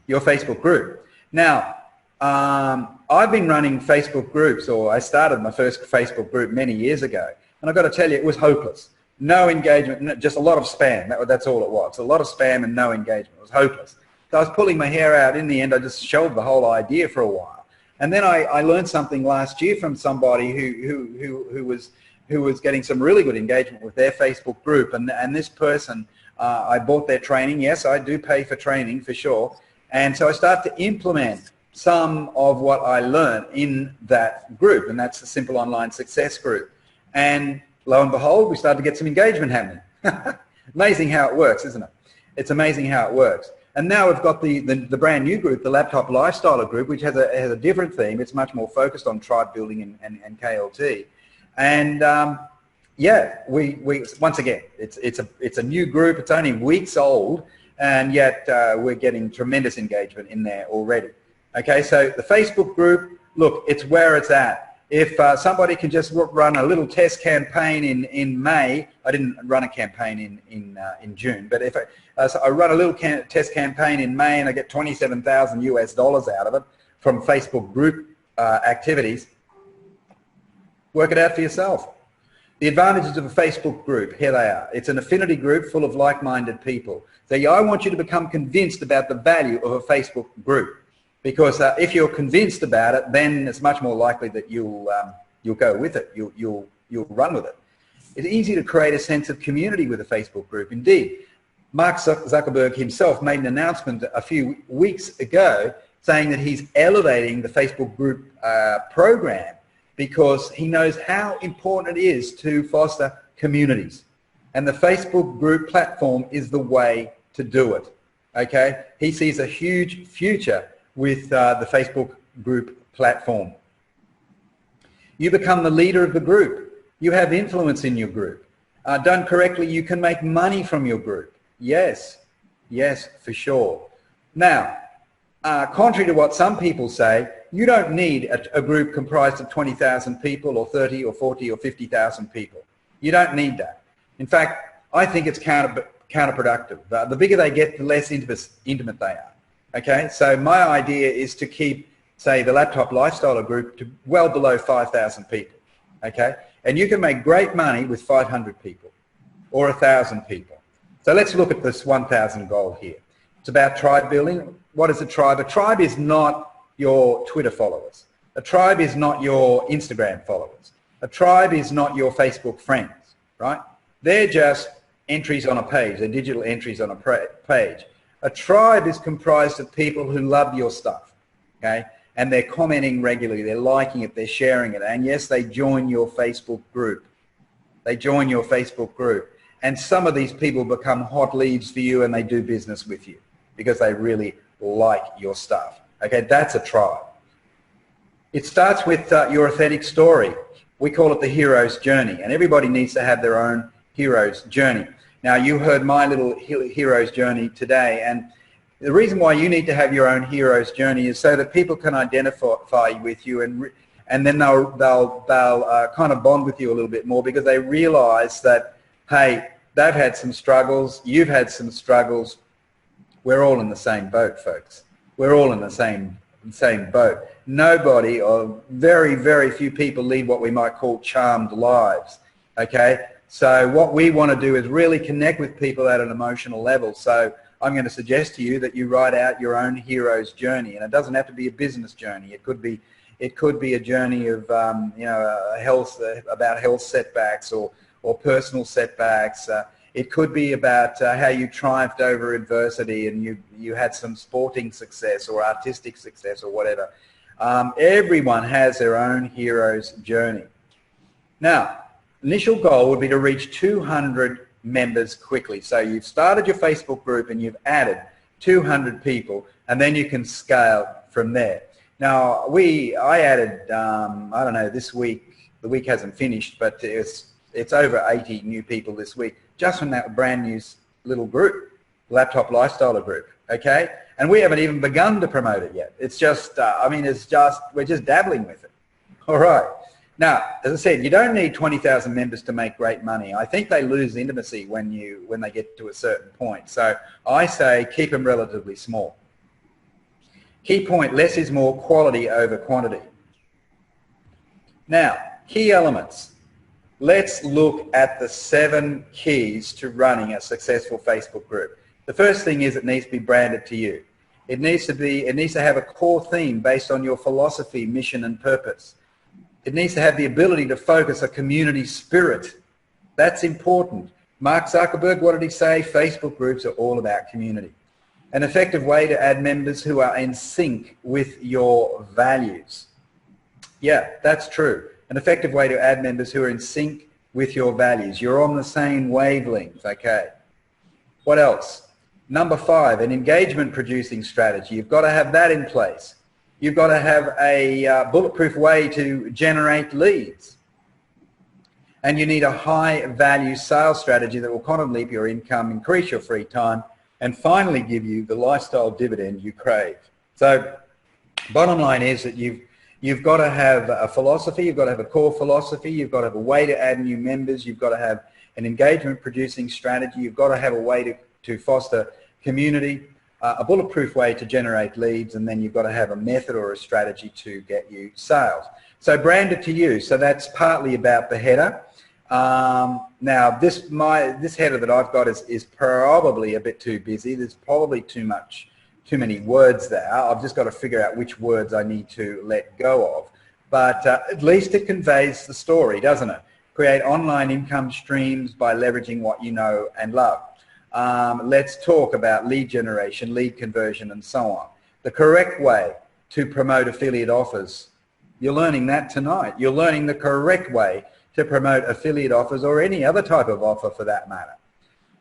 Your Facebook group. Now, I've been running Facebook groups, or I started my first Facebook group many years ago, and I've got to tell you, it was hopeless. No engagement, just a lot of spam. That's all it was. A lot of spam and no engagement. It was hopeless. So I was pulling my hair out. In the end, I just shelved the whole idea for a while. And then I learned something last year from somebody who was getting some really good engagement with their Facebook group. And this person, I bought their training. Yes, I do pay for training for sure. And so I started to implement some of what I learned in that group, and that's the Simple Online Success group. And lo and behold, we started to get some engagement happening. Amazing how it works, isn't it? It's amazing how it works. And now we've got the brand new group, the Laptop Lifestyle group, which has a different theme. It's much more focused on tribe building and KLT. And yeah, we once again, it's a new group. It's only weeks old, and yet we're getting tremendous engagement in there already. Okay, so the Facebook group, look, it's where it's at. If somebody can just run a little test campaign in May, I didn't run a campaign in June, but if so I run a little test campaign in May and I get $27,000 US out of it from Facebook group activities, work it out for yourself. The advantages of a Facebook group, here they are. It's an affinity group full of like-minded people. So I want you to become convinced about the value of a Facebook group, because if you're convinced about it, then it's much more likely that you'll go with it. You'll run with it. It's easy to create a sense of community with a Facebook group. Indeed, Mark Zuckerberg himself made an announcement a few weeks ago saying that he's elevating the Facebook group program because he knows how important it is to foster communities. And the Facebook group platform is the way to do it. Okay? He sees a huge future with the Facebook group platform. You become the leader of the group. You have influence in your group. Done correctly, you can make money from your group. Yes, yes, for sure. Now, contrary to what some people say, you don't need a group comprised of 20,000 people or 30 or 40 or 50,000 people. You don't need that. In fact, I think it's counterproductive. The bigger they get, the less intimate they are. Okay, so my idea is to keep, say, the Laptop Lifestyler group to well below 5,000 people. Okay, and you can make great money with 500 people or 1,000 people. So let's look at this 1,000 goal here. It's about tribe building. What is a tribe? A tribe is not your Twitter followers. A tribe is not your Instagram followers. A tribe is not your Facebook friends, right? They're just entries on a page. They're digital entries on a page. A tribe is comprised of people who love your stuff, okay? And they're commenting regularly, they're liking it, they're sharing it, and yes, they join your Facebook group. They join your Facebook group. And some of these people become hot leads for you and they do business with you because they really like your stuff. Okay, that's a tribe. It starts with your authentic story. We call it the hero's journey, and everybody needs to have their own hero's journey. Now, you heard my little hero's journey today, and the reason why you need to have your own hero's journey is so that people can identify with you, and then they'll kind of bond with you a little bit more because they realize that, hey, they've had some struggles, you've had some struggles. We're all in the same boat, folks. We're all in the same boat. Nobody, or very, very few people lead what we might call charmed lives, okay? So what we want to do is really connect with people at an emotional level. So I'm going to suggest to you that you write out your own hero's journey, and it doesn't have to be a business journey. It could be a journey of about health setbacks or personal setbacks. It could be about how you triumphed over adversity and you had some sporting success or artistic success or whatever. Everyone has their own hero's journey. Now, initial goal would be to reach 200 members quickly. So you've started your Facebook group and you've added 200 people, and then you can scale from there. Now, I added, I don't know, this week, the week hasn't finished, but it's over 80 new people this week, just from that brand new little group, Laptop Lifestyler group, okay? And we haven't even begun to promote it yet. It's just, we're just dabbling with it. All right. Now, as I said, you don't need 20,000 members to make great money. I think they lose intimacy when they get to a certain point. So I say keep them relatively small. Key point, less is more, quality over quantity. Now, key elements. Let's look at the 7 keys to running a successful Facebook group. The first thing is it needs to be branded to you. It needs to have a core theme based on your philosophy, mission, and purpose. It needs to have the ability to focus a community spirit. That's important. Mark Zuckerberg, what did he say? Facebook groups are all about community. An effective way to add members who are in sync with your values. Yeah, that's true. An effective way to add members who are in sync with your values. You're on the same wavelength, okay? What else? Number 5, an engagement producing strategy. You've got to have that in place. You've got to have a bulletproof way to generate leads. And you need a high value sales strategy that will quantum leap your income, increase your free time, and finally give you the lifestyle dividend you crave. So bottom line is that you've got to have a philosophy, you've got to have a core philosophy, you've got to have a way to add new members, you've got to have an engagement producing strategy, you've got to have a way to foster community. a bulletproof way to generate leads, and then you've got to have a method or a strategy to get you sales. So brand it to you. So that's partly about the header. Now this header that I've got is probably a bit too busy. There's probably too many words there. I've just got to figure out which words I need to let go of. But at least it conveys the story, doesn't it? Create online income streams by leveraging what you know and love. Let's talk about lead generation, lead conversion, and so on. The correct way to promote affiliate offers. You're learning that tonight. You're learning the correct way to promote affiliate offers, or any other type of offer for that matter.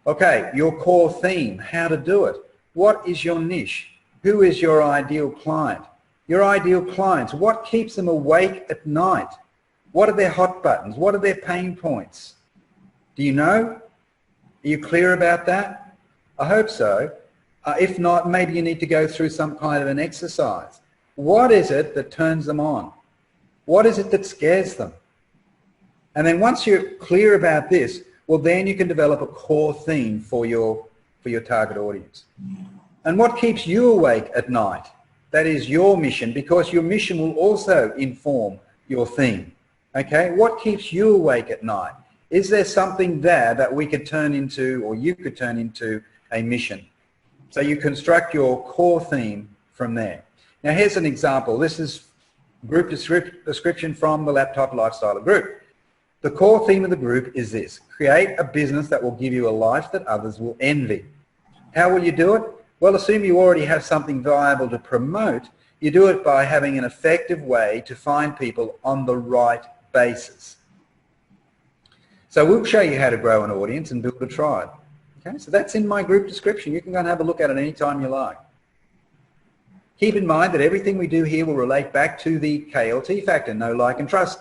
Okay, your core theme, how to do it. What is your niche? Who is your ideal client? Your ideal clients, what keeps them awake at night? What are their hot buttons? What are their pain points? Do you know? Are you clear about that? I hope so. If not, maybe you need to go through some kind of an exercise. What is it that turns them on? What is it that scares them? And then once you're clear about this, well, then you can develop a core theme for your target audience. And what keeps you awake at night? That is your mission, because your mission will also inform your theme. Okay, what keeps you awake at night? Is there something there that we could turn into, or you could turn into, a mission? So you construct your core theme from there. Now here's an example. This is group description from the Laptop Lifestyle Group. The core theme of the group is this: create a business that will give you a life that others will envy. How will you do it? Well, assume you already have something viable to promote. You do it by having an effective way to find people on the right basis. So we'll show you how to grow an audience and build a tribe. Okay, so that's in my group description. You can go and have a look at it any time you like. Keep in mind that everything we do here will relate back to the KLT factor, know, like, and trust.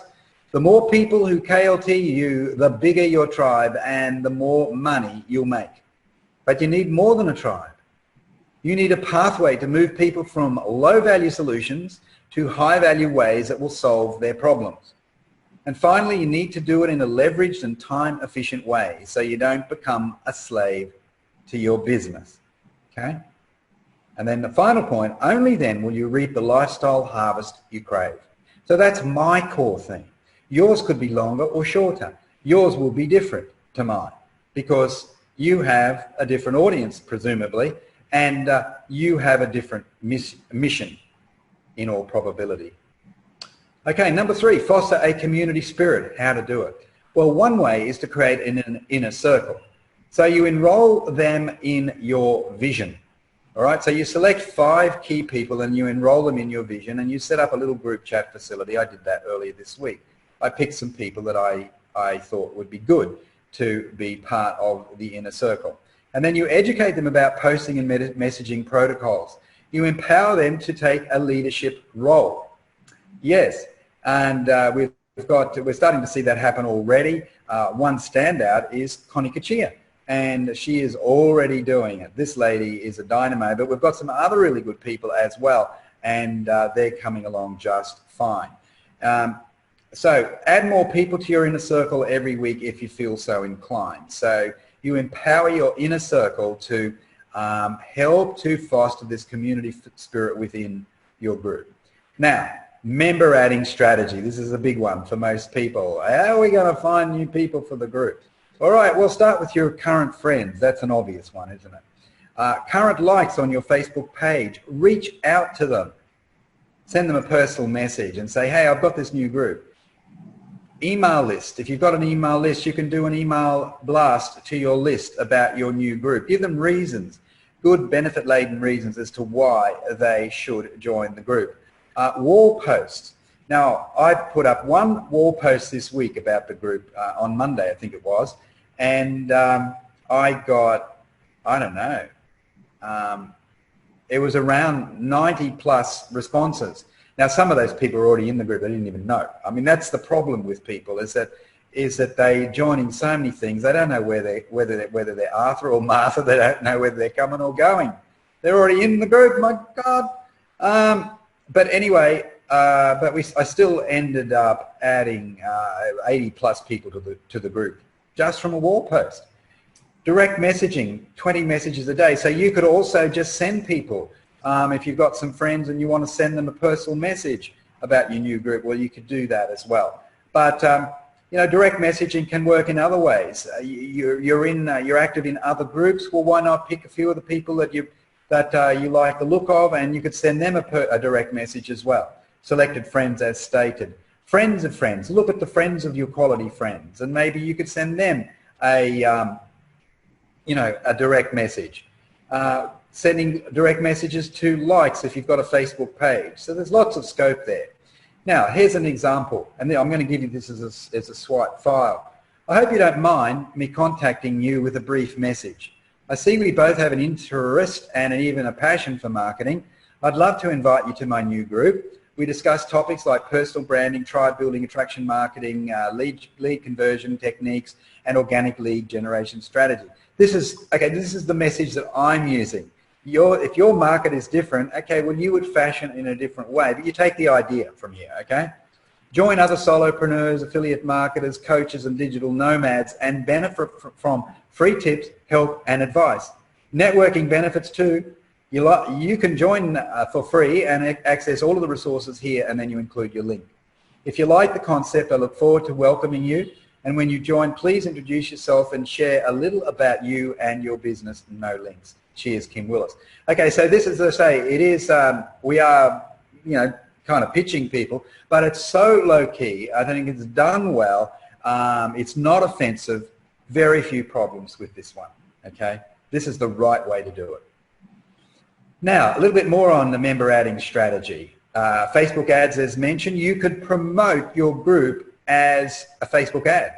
The more people who KLT you, the bigger your tribe and the more money you'll make. But you need more than a tribe. You need a pathway to move people from low-value solutions to high-value ways that will solve their problems. And finally, you need to do it in a leveraged and time-efficient way so you don't become a slave to your business. Okay? And then the final point, only then will you reap the lifestyle harvest you crave. So that's my core theme. Yours could be longer or shorter. Yours will be different to mine because you have a different audience, presumably, and you have a different mission in all probability. Okay, number 3, foster a community spirit. How to do it? Well, one way is to create an inner circle. So you enroll them in your vision. All right, so you select 5 key people and you enroll them in your vision, and you set up a little group chat facility. I did that earlier this week. I picked some people that I thought would be good to be part of the inner circle. And then you educate them about posting and messaging protocols. You empower them to take a leadership role. Yes, and we're starting to see that happen already. One standout is Connie Kachia, and she is already doing it. This lady is a dynamo, but we've got some other really good people as well, and they're coming along just fine. So add more people to your inner circle every week if you feel so inclined. So you empower your inner circle to help to foster this community spirit within your group. Now, member adding strategy. This is a big one for most people. How are we going to find new people for the group? All right, we'll start with your current friends. That's an obvious one, isn't it? Current likes on your Facebook page. Reach out to them. Send them a personal message and say, hey, I've got this new group. Email list. If you've got an email list, you can do an email blast to your list about your new group. Give them reasons, good benefit-laden reasons as to why they should join the group. Wall posts. Now, I put up one wall post this week about the group on Monday, I think it was, and I got, I don't know, it was around 90 plus responses. Now, some of those people are already in the group. They didn't even know. I mean, that's the problem with people is that they join in so many things. They don't know whether they're Arthur or Martha. They don't know whether they're coming or going. They're already in the group. My God. But anyway, I still ended up adding 80 plus people to the group just from a wall post. Direct messaging, 20 messages a day. So you could also just send people, if you've got some friends and you want to send them a personal message about your new group, well, you could do that as well. But you know, direct messaging can work in other ways. You're active in other groups. Well, why not pick a few of the people that you like the look of, and you could send them a direct message as well. Selected friends, as stated. Friends of friends. Look at the friends of your quality friends, and maybe you could send them a direct message. Sending direct messages to likes if you've got a Facebook page. So there's lots of scope there. Now, here's an example, and I'm going to give you this as a swipe file. I hope you don't mind me contacting you with a brief message. I see we both have an interest and even a passion for marketing. I'd love to invite you to my new group. We discuss topics like personal branding, tribe building, attraction marketing, lead conversion techniques, and organic lead generation strategy. This is the message that I'm using. If your market is different, okay, well, you would fashion it in a different way, but you take the idea from here, okay? Join other solopreneurs, affiliate marketers, coaches, and digital nomads, and benefit from free tips, help, and advice. Networking benefits too. You can join for free and access all of the resources here, and then you include your link. If you like the concept, I look forward to welcoming you. And when you join, please introduce yourself and share a little about you and your business. No links. Cheers, Kim Willis. Okay, so this is, as I say, it is, we are, you know, kind of pitching people, but it's so low key. I think it's done well. It's not offensive. Very few problems with this one, okay? This is the right way to do it. Now, a little bit more on the member adding strategy. Facebook ads, as mentioned, you could promote your group as a Facebook ad.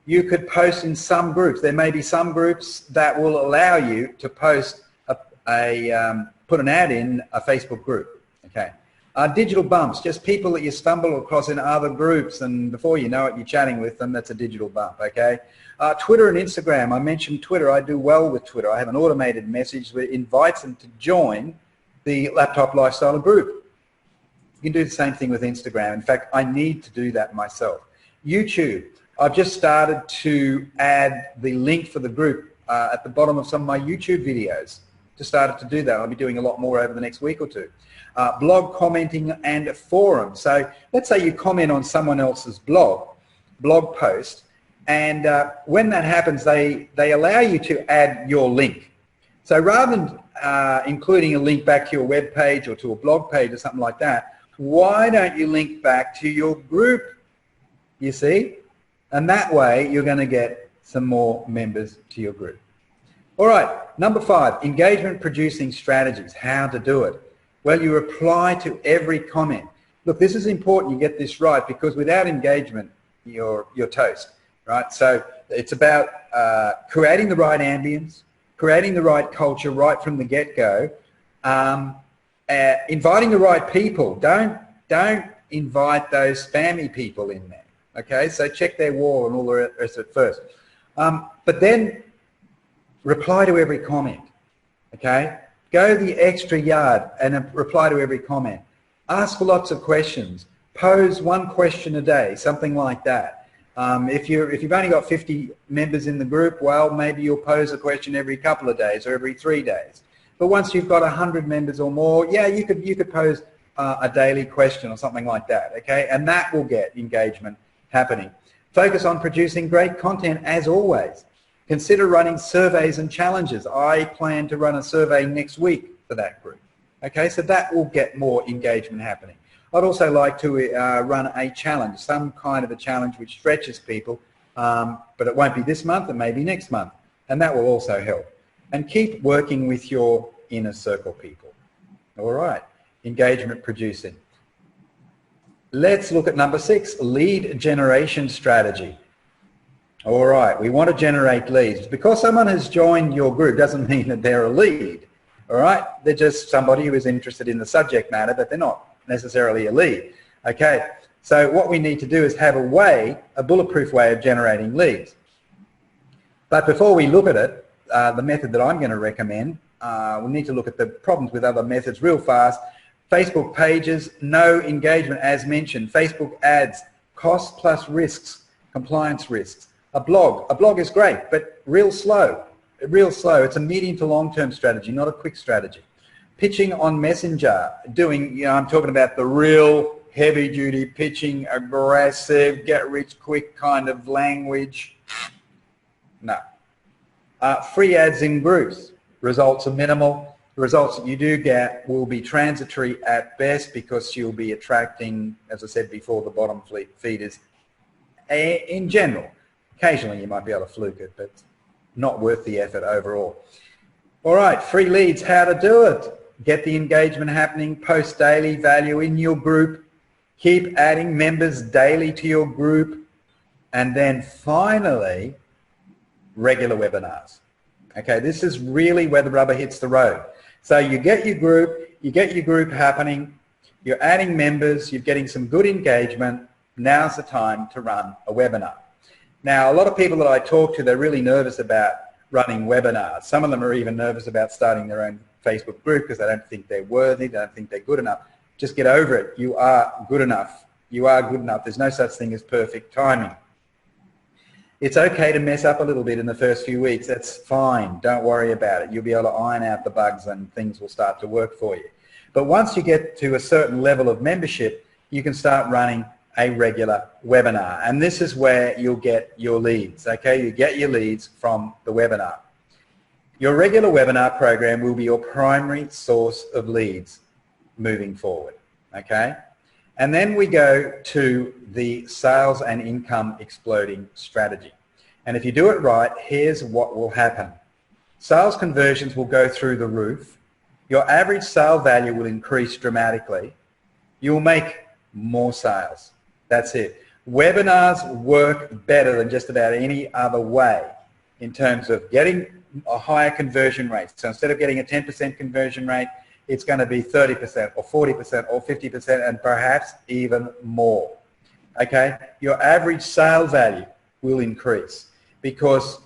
You could post in some groups. There may be some groups that will allow you to post put an ad in a Facebook group, okay? Digital bumps, just people that you stumble across in other groups, and before you know it, you're chatting with them. That's a digital bump, okay? Twitter and Instagram. I mentioned Twitter. I do well with Twitter. I have an automated message that invites them to join the Laptop Lifestyle group. You can do the same thing with Instagram. In fact, I need to do that myself. YouTube. I've just started to add the link for the group at the bottom of some of my YouTube videos. Just started to do that. I'll be doing a lot more over the next week or two. Blog commenting and forum. So let's say you comment on someone else's blog post, and when that happens, they allow you to add your link. So rather than including a link back to your web page or to a blog page or something like that, why don't you link back to your group, you see? And that way you're going to get some more members to your group. All right, number 5, engagement producing strategies, how to do it. Well, you reply to every comment. Look, this is important you get this right, because without engagement, you're toast, right? So it's about creating the right ambience, creating the right culture right from the get-go, inviting the right people. Don't invite those spammy people in there, okay? So check their wall and all the rest of it first. But then reply to every comment, okay? Go the extra yard and reply to every comment. Ask lots of questions. Pose one question a day, something like that. If you've only got 50 members in the group, well, maybe you'll pose a question every couple of days or every 3 days. But once you've got 100 members or more, yeah, you could pose a daily question or something like that, okay? And that will get engagement happening. Focus on producing great content as always. Consider running surveys and challenges. I plan to run a survey next week for that group. Okay, so that will get more engagement happening. I'd also like to run a challenge, some kind of a challenge which stretches people, but it won't be this month, it may be next month, and that will also help. And keep working with your inner circle people. All right, engagement producing. Let's look at number 6, lead generation strategy. All right, we want to generate leads. Because someone has joined your group doesn't mean that they're a lead. All right, they're just somebody who is interested in the subject matter, but they're not necessarily a lead. Okay, so what we need to do is have a bulletproof way of generating leads. But before we look at it, the method that I'm going to recommend, we need to look at the problems with other methods real fast. Facebook pages, no engagement as mentioned. Facebook ads, costs plus risks, compliance risks. A blog is great, but real slow, real slow. It's a medium to long-term strategy, not a quick strategy. Pitching on Messenger, doing, I'm talking about the real heavy-duty pitching, aggressive, get-rich-quick kind of language. No. Free ads in groups, results are minimal. The results that you do get will be transitory at best because you'll be attracting, as I said before, the bottom feeders in general. Occasionally you might be able to fluke it, but not worth the effort overall. All right, free leads, how to do it. Get the engagement happening, post daily value in your group, keep adding members daily to your group, and then finally, regular webinars. Okay, this is really where the rubber hits the road. So you get your group happening, you're adding members, you're getting some good engagement, now's the time to run a webinar. Now, a lot of people that I talk to, they're really nervous about running webinars. Some of them are even nervous about starting their own Facebook group because they don't think they're worthy, they don't think they're good enough. Just get over it. You are good enough. You are good enough. There's no such thing as perfect timing. It's okay to mess up a little bit in the first few weeks. That's fine. Don't worry about it. You'll be able to iron out the bugs and things will start to work for you. But once you get to a certain level of membership, you can start running a regular webinar. And this is where you'll get your leads, okay? You get your leads from the webinar. Your regular webinar program will be your primary source of leads moving forward, okay? And then we go to the sales and income exploding strategy. And if you do it right, here's what will happen. Sales conversions will go through the roof. Your average sale value will increase dramatically. You'll make more sales. That's it. Webinars work better than just about any other way in terms of getting a higher conversion rate. So instead of getting a 10% conversion rate, it's going to be 30% or 40% or 50% and perhaps even more. Okay? Your average sale value will increase because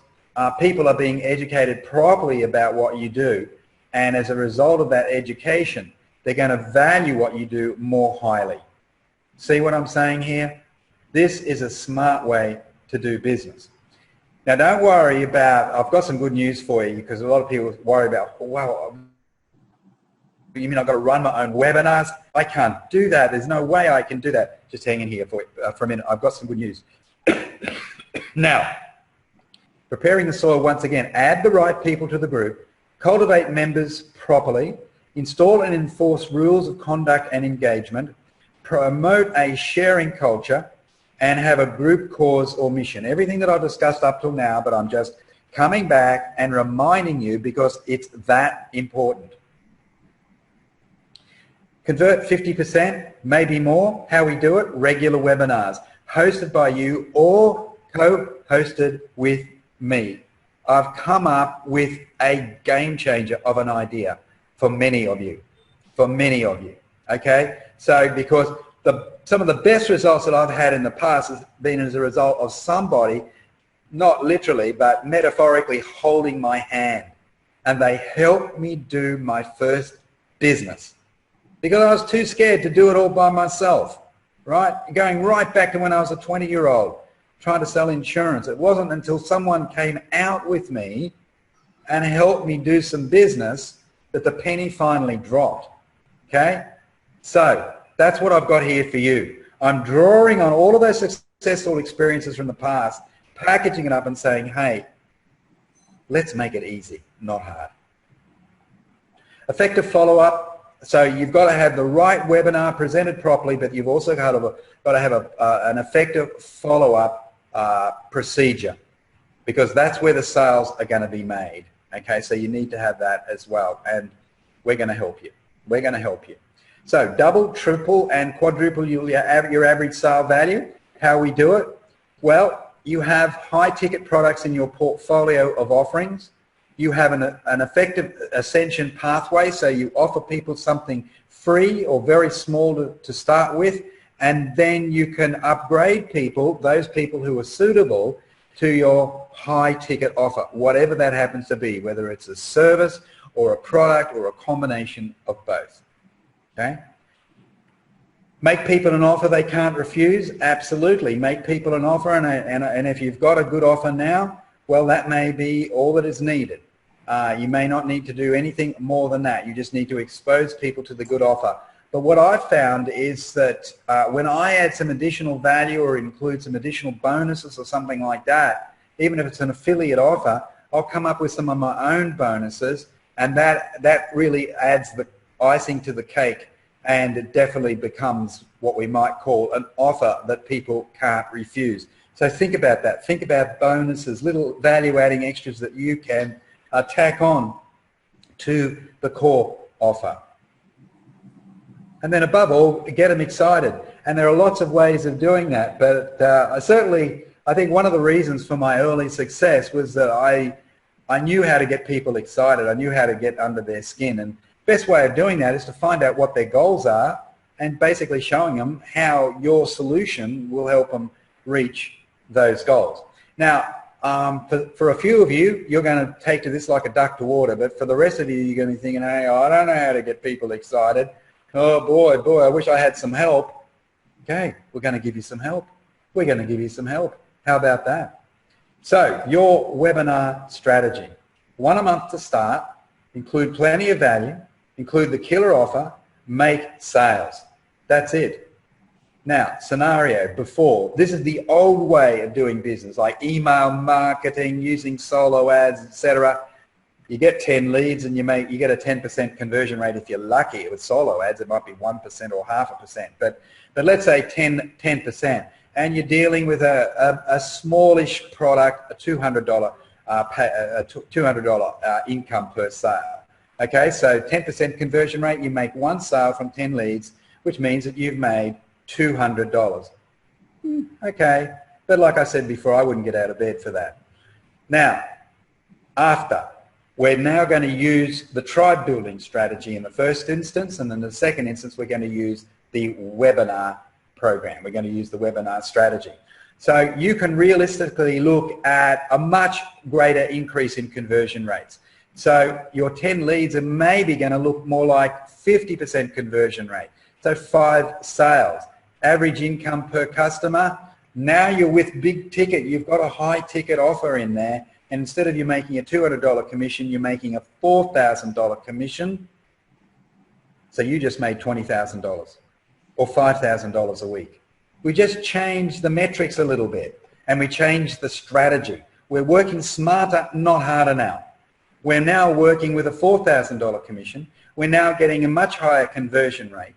people are being educated properly about what you do, and as a result of that education, they're going to value what you do more highly. See what I'm saying here? This is a smart way to do business. Now don't worry about, I've got some good news for you because a lot of people worry about, well, you mean I've got to run my own webinars? I can't do that. There's no way I can do that. Just hang in here for a minute. I've got some good news. Now, preparing the soil once again, add the right people to the group, cultivate members properly, install and enforce rules of conduct and engagement, promote a sharing culture, and have a group cause or mission. Everything that I've discussed up till now, but I'm just coming back and reminding you because it's that important. Convert 50%, maybe more. How we do it? Regular webinars, hosted by you or co-hosted with me. I've come up with a game changer of an idea for many of you, okay? So because some of the best results that I've had in the past has been as a result of somebody, not literally, but metaphorically holding my hand. And they helped me do my first business because I was too scared to do it all by myself, right? Going right back to when I was a 20-year-old trying to sell insurance. It wasn't until someone came out with me and helped me do some business that the penny finally dropped, okay? So that's what I've got here for you. I'm drawing on all of those successful experiences from the past, packaging it up and saying, hey, let's make it easy, not hard. Effective follow-up. So you've got to have the right webinar presented properly, but you've also got to have an effective follow-up procedure because that's where the sales are going to be made. Okay, so you need to have that as well, and we're going to help you. We're going to help you. So double, triple, and quadruple your average sale value. How we do it? Well, you have high-ticket products in your portfolio of offerings. You have an effective ascension pathway, so you offer people something free or very small to start with, and then you can upgrade people, those people who are suitable, to your high-ticket offer, whatever that happens to be, whether it's a service or a product or a combination of both. Okay? Make people an offer they can't refuse? Absolutely. Make people an offer, and if you've got a good offer now, well, that may be all that is needed. You may not need to do anything more than that. You just need to expose people to the good offer. But what I've found is that when I add some additional value or include some additional bonuses or something like that, even if it's an affiliate offer, I'll come up with some of my own bonuses, and that really adds the icing to the cake, and it definitely becomes what we might call an offer that people can't refuse. So think about that. Think about bonuses, little value-adding extras that you can tack on to the core offer. And then above all, get them excited. And there are lots of ways of doing that, but I think one of the reasons for my early success was that I knew how to get people excited. I knew how to get under their skin. And the best way of doing that is to find out what their goals are and basically showing them how your solution will help them reach those goals. Now, for a few of you, you're going to take to this like a duck to water, but for the rest of you, you're going to be thinking, hey, I don't know how to get people excited. Oh boy, I wish I had some help. Okay, we're going to give you some help. We're going to give you some help. How about that? So, your webinar strategy. 1 a month to start, include plenty of value, include the killer offer, make sales. That's it. Now, scenario before. This is the old way of doing business, like email marketing, using solo ads, etc. You get 10 leads and you get a 10% conversion rate if you're lucky. With solo ads, it might be 1% or 0.5%. But let's say 10%. And you're dealing with a smallish product, a $200 income per sale. Okay, so 10% conversion rate, you make 1 sale from 10 leads, which means that you've made $200. Okay, but like I said before, I wouldn't get out of bed for that. Now, we're now going to use the tribe building strategy in the first instance, and in the second instance, we're going to use the webinar program. We're going to use the webinar strategy. So you can realistically look at a much greater increase in conversion rates. So your 10 leads are maybe going to look more like 50% conversion rate. So 5 sales. Average income per customer. Now you're with big ticket. You've got a high ticket offer in there. And instead of you making a $200 commission, you're making a $4,000 commission. So you just made $20,000 or $5,000 a week. We just changed the metrics a little bit, and we changed the strategy. We're working smarter, not harder now. We're now working with a $4,000 commission. We're now getting a much higher conversion rate.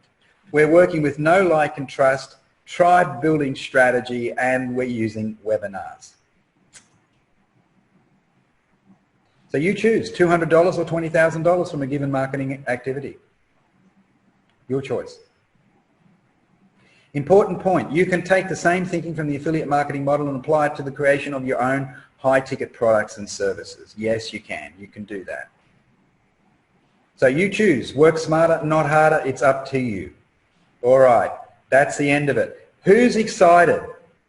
We're working with know, like, and trust, tribe building strategy, and we're using webinars. So you choose $200 or $20,000 from a given marketing activity. Your choice. Important point, you can take the same thinking from the affiliate marketing model and apply it to the creation of your own high-ticket products and services. Yes, you can. You can do that. So you choose. Work smarter, not harder. It's up to you. All right. That's the end of it. Who's excited?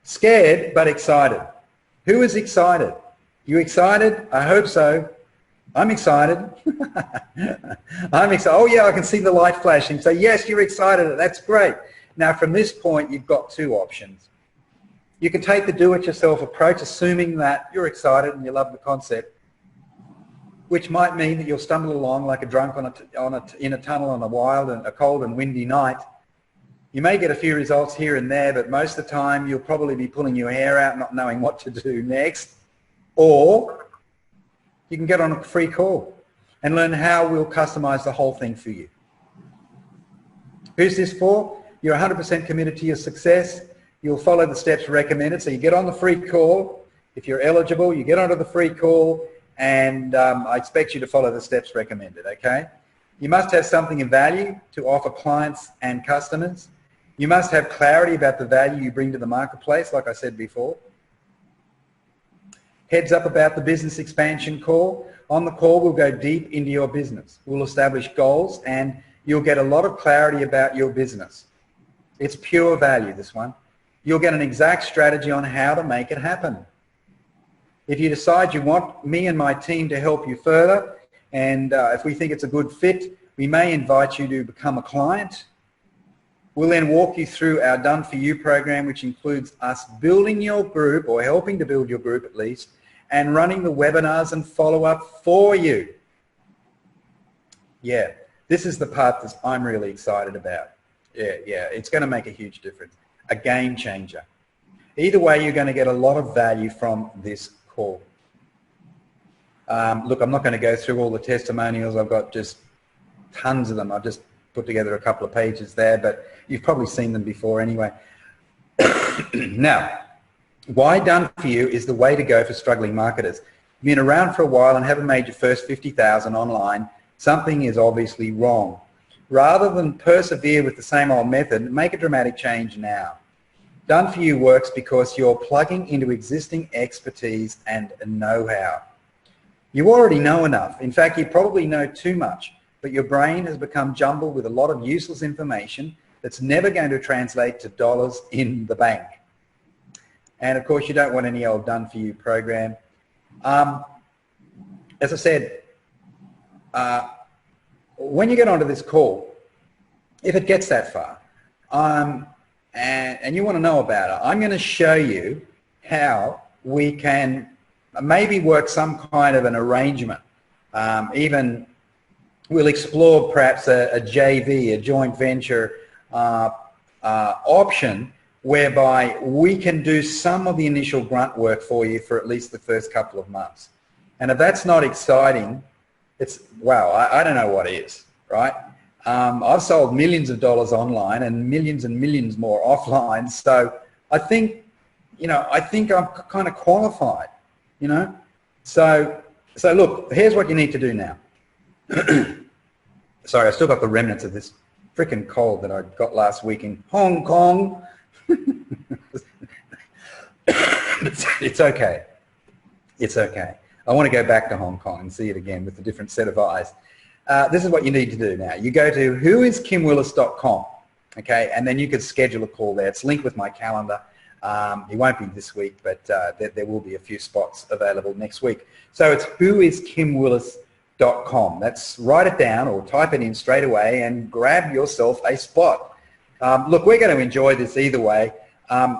Scared, but excited. Who is excited? You excited? I hope so. I'm excited. I'm excited. Oh, yeah, I can see the light flashing. So, yes, you're excited. That's great. Now, from this point, you've got 2 options. You can take the do-it-yourself approach, assuming that you're excited and you love the concept, which might mean that you'll stumble along like a drunk in a tunnel on a cold and windy night. You may get a few results here and there, but most of the time you'll probably be pulling your hair out, not knowing what to do next. Or you can get on a free call and learn how we'll customize the whole thing for you. Who's this for? You're 100% committed to your success. You'll follow the steps recommended. So you get on the free call. If you're eligible, you get onto the free call, and I expect you to follow the steps recommended, okay? You must have something of value to offer clients and customers. You must have clarity about the value you bring to the marketplace, like I said before. Heads up about the business expansion call. On the call, we'll go deep into your business. We'll establish goals, and you'll get a lot of clarity about your business. It's pure value, this one. You'll get an exact strategy on how to make it happen. If you decide you want me and my team to help you further, and if we think it's a good fit, we may invite you to become a client. We'll then walk you through our Done For You program, which includes us building your group, or helping to build your group at least, and running the webinars and follow-up for you. Yeah, this is the part that I'm really excited about. Yeah, it's going to make a huge difference. A game changer. Either way, you're going to get a lot of value from this call. Look, I'm not going to go through all the testimonials. I've got just tons of them. I've just put together a couple of pages there, but you've probably seen them before anyway. Now, why Done For You is the way to go for struggling marketers. You've been around for a while and haven't made your first 50,000 online. Something is obviously wrong. Rather than persevere with the same old method, make a dramatic change now. Done For You works because you're plugging into existing expertise and know-how. You already know enough. In fact, you probably know too much, but your brain has become jumbled with a lot of useless information that's never going to translate to dollars in the bank. And of course, you don't want any old Done For You program. As I said, when you get onto this call, if it gets that far, and you want to know about it, I'm going to show you how we can maybe work some kind of an arrangement. Even we'll explore perhaps a JV, a joint venture option, whereby we can do some of the initial grunt work for you for at least the first couple of months. And if that's not exciting, it's, wow, I don't know what is, right? I've sold millions of dollars online and millions more offline. So I think, I think I'm kind of qualified, So look, here's what you need to do now. Sorry, I still got the remnants of this frickin' cold that I got last week in Hong Kong. It's okay. It's okay. I want to go back to Hong Kong and see it again with a different set of eyes. This is what you need to do now. You go to whoiskimwillis.com, okay, and then you can schedule a call there. It's linked with my calendar. It won't be this week, but there will be a few spots available next week. So it's whoiskimwillis.com. That's, write it down or type it in straight away and grab yourself a spot. Look, we're going to enjoy this either way.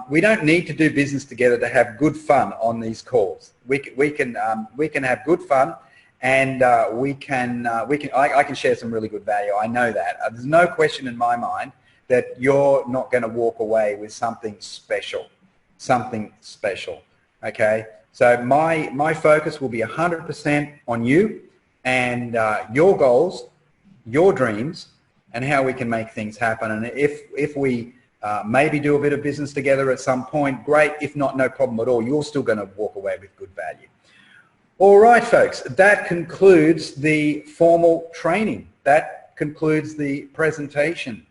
We don't need to do business together to have good fun on these calls. We can have good fun, and I can share some really good value. I know that. There's no question in my mind that you're not going to walk away with something special, okay? So my focus will be 100% on you and your goals, your dreams, and how we can make things happen. And if we maybe do a bit of business together at some point, great. If not, no problem at all. You're still going to walk away with good value. All right, folks, that concludes the formal training. That concludes the presentation.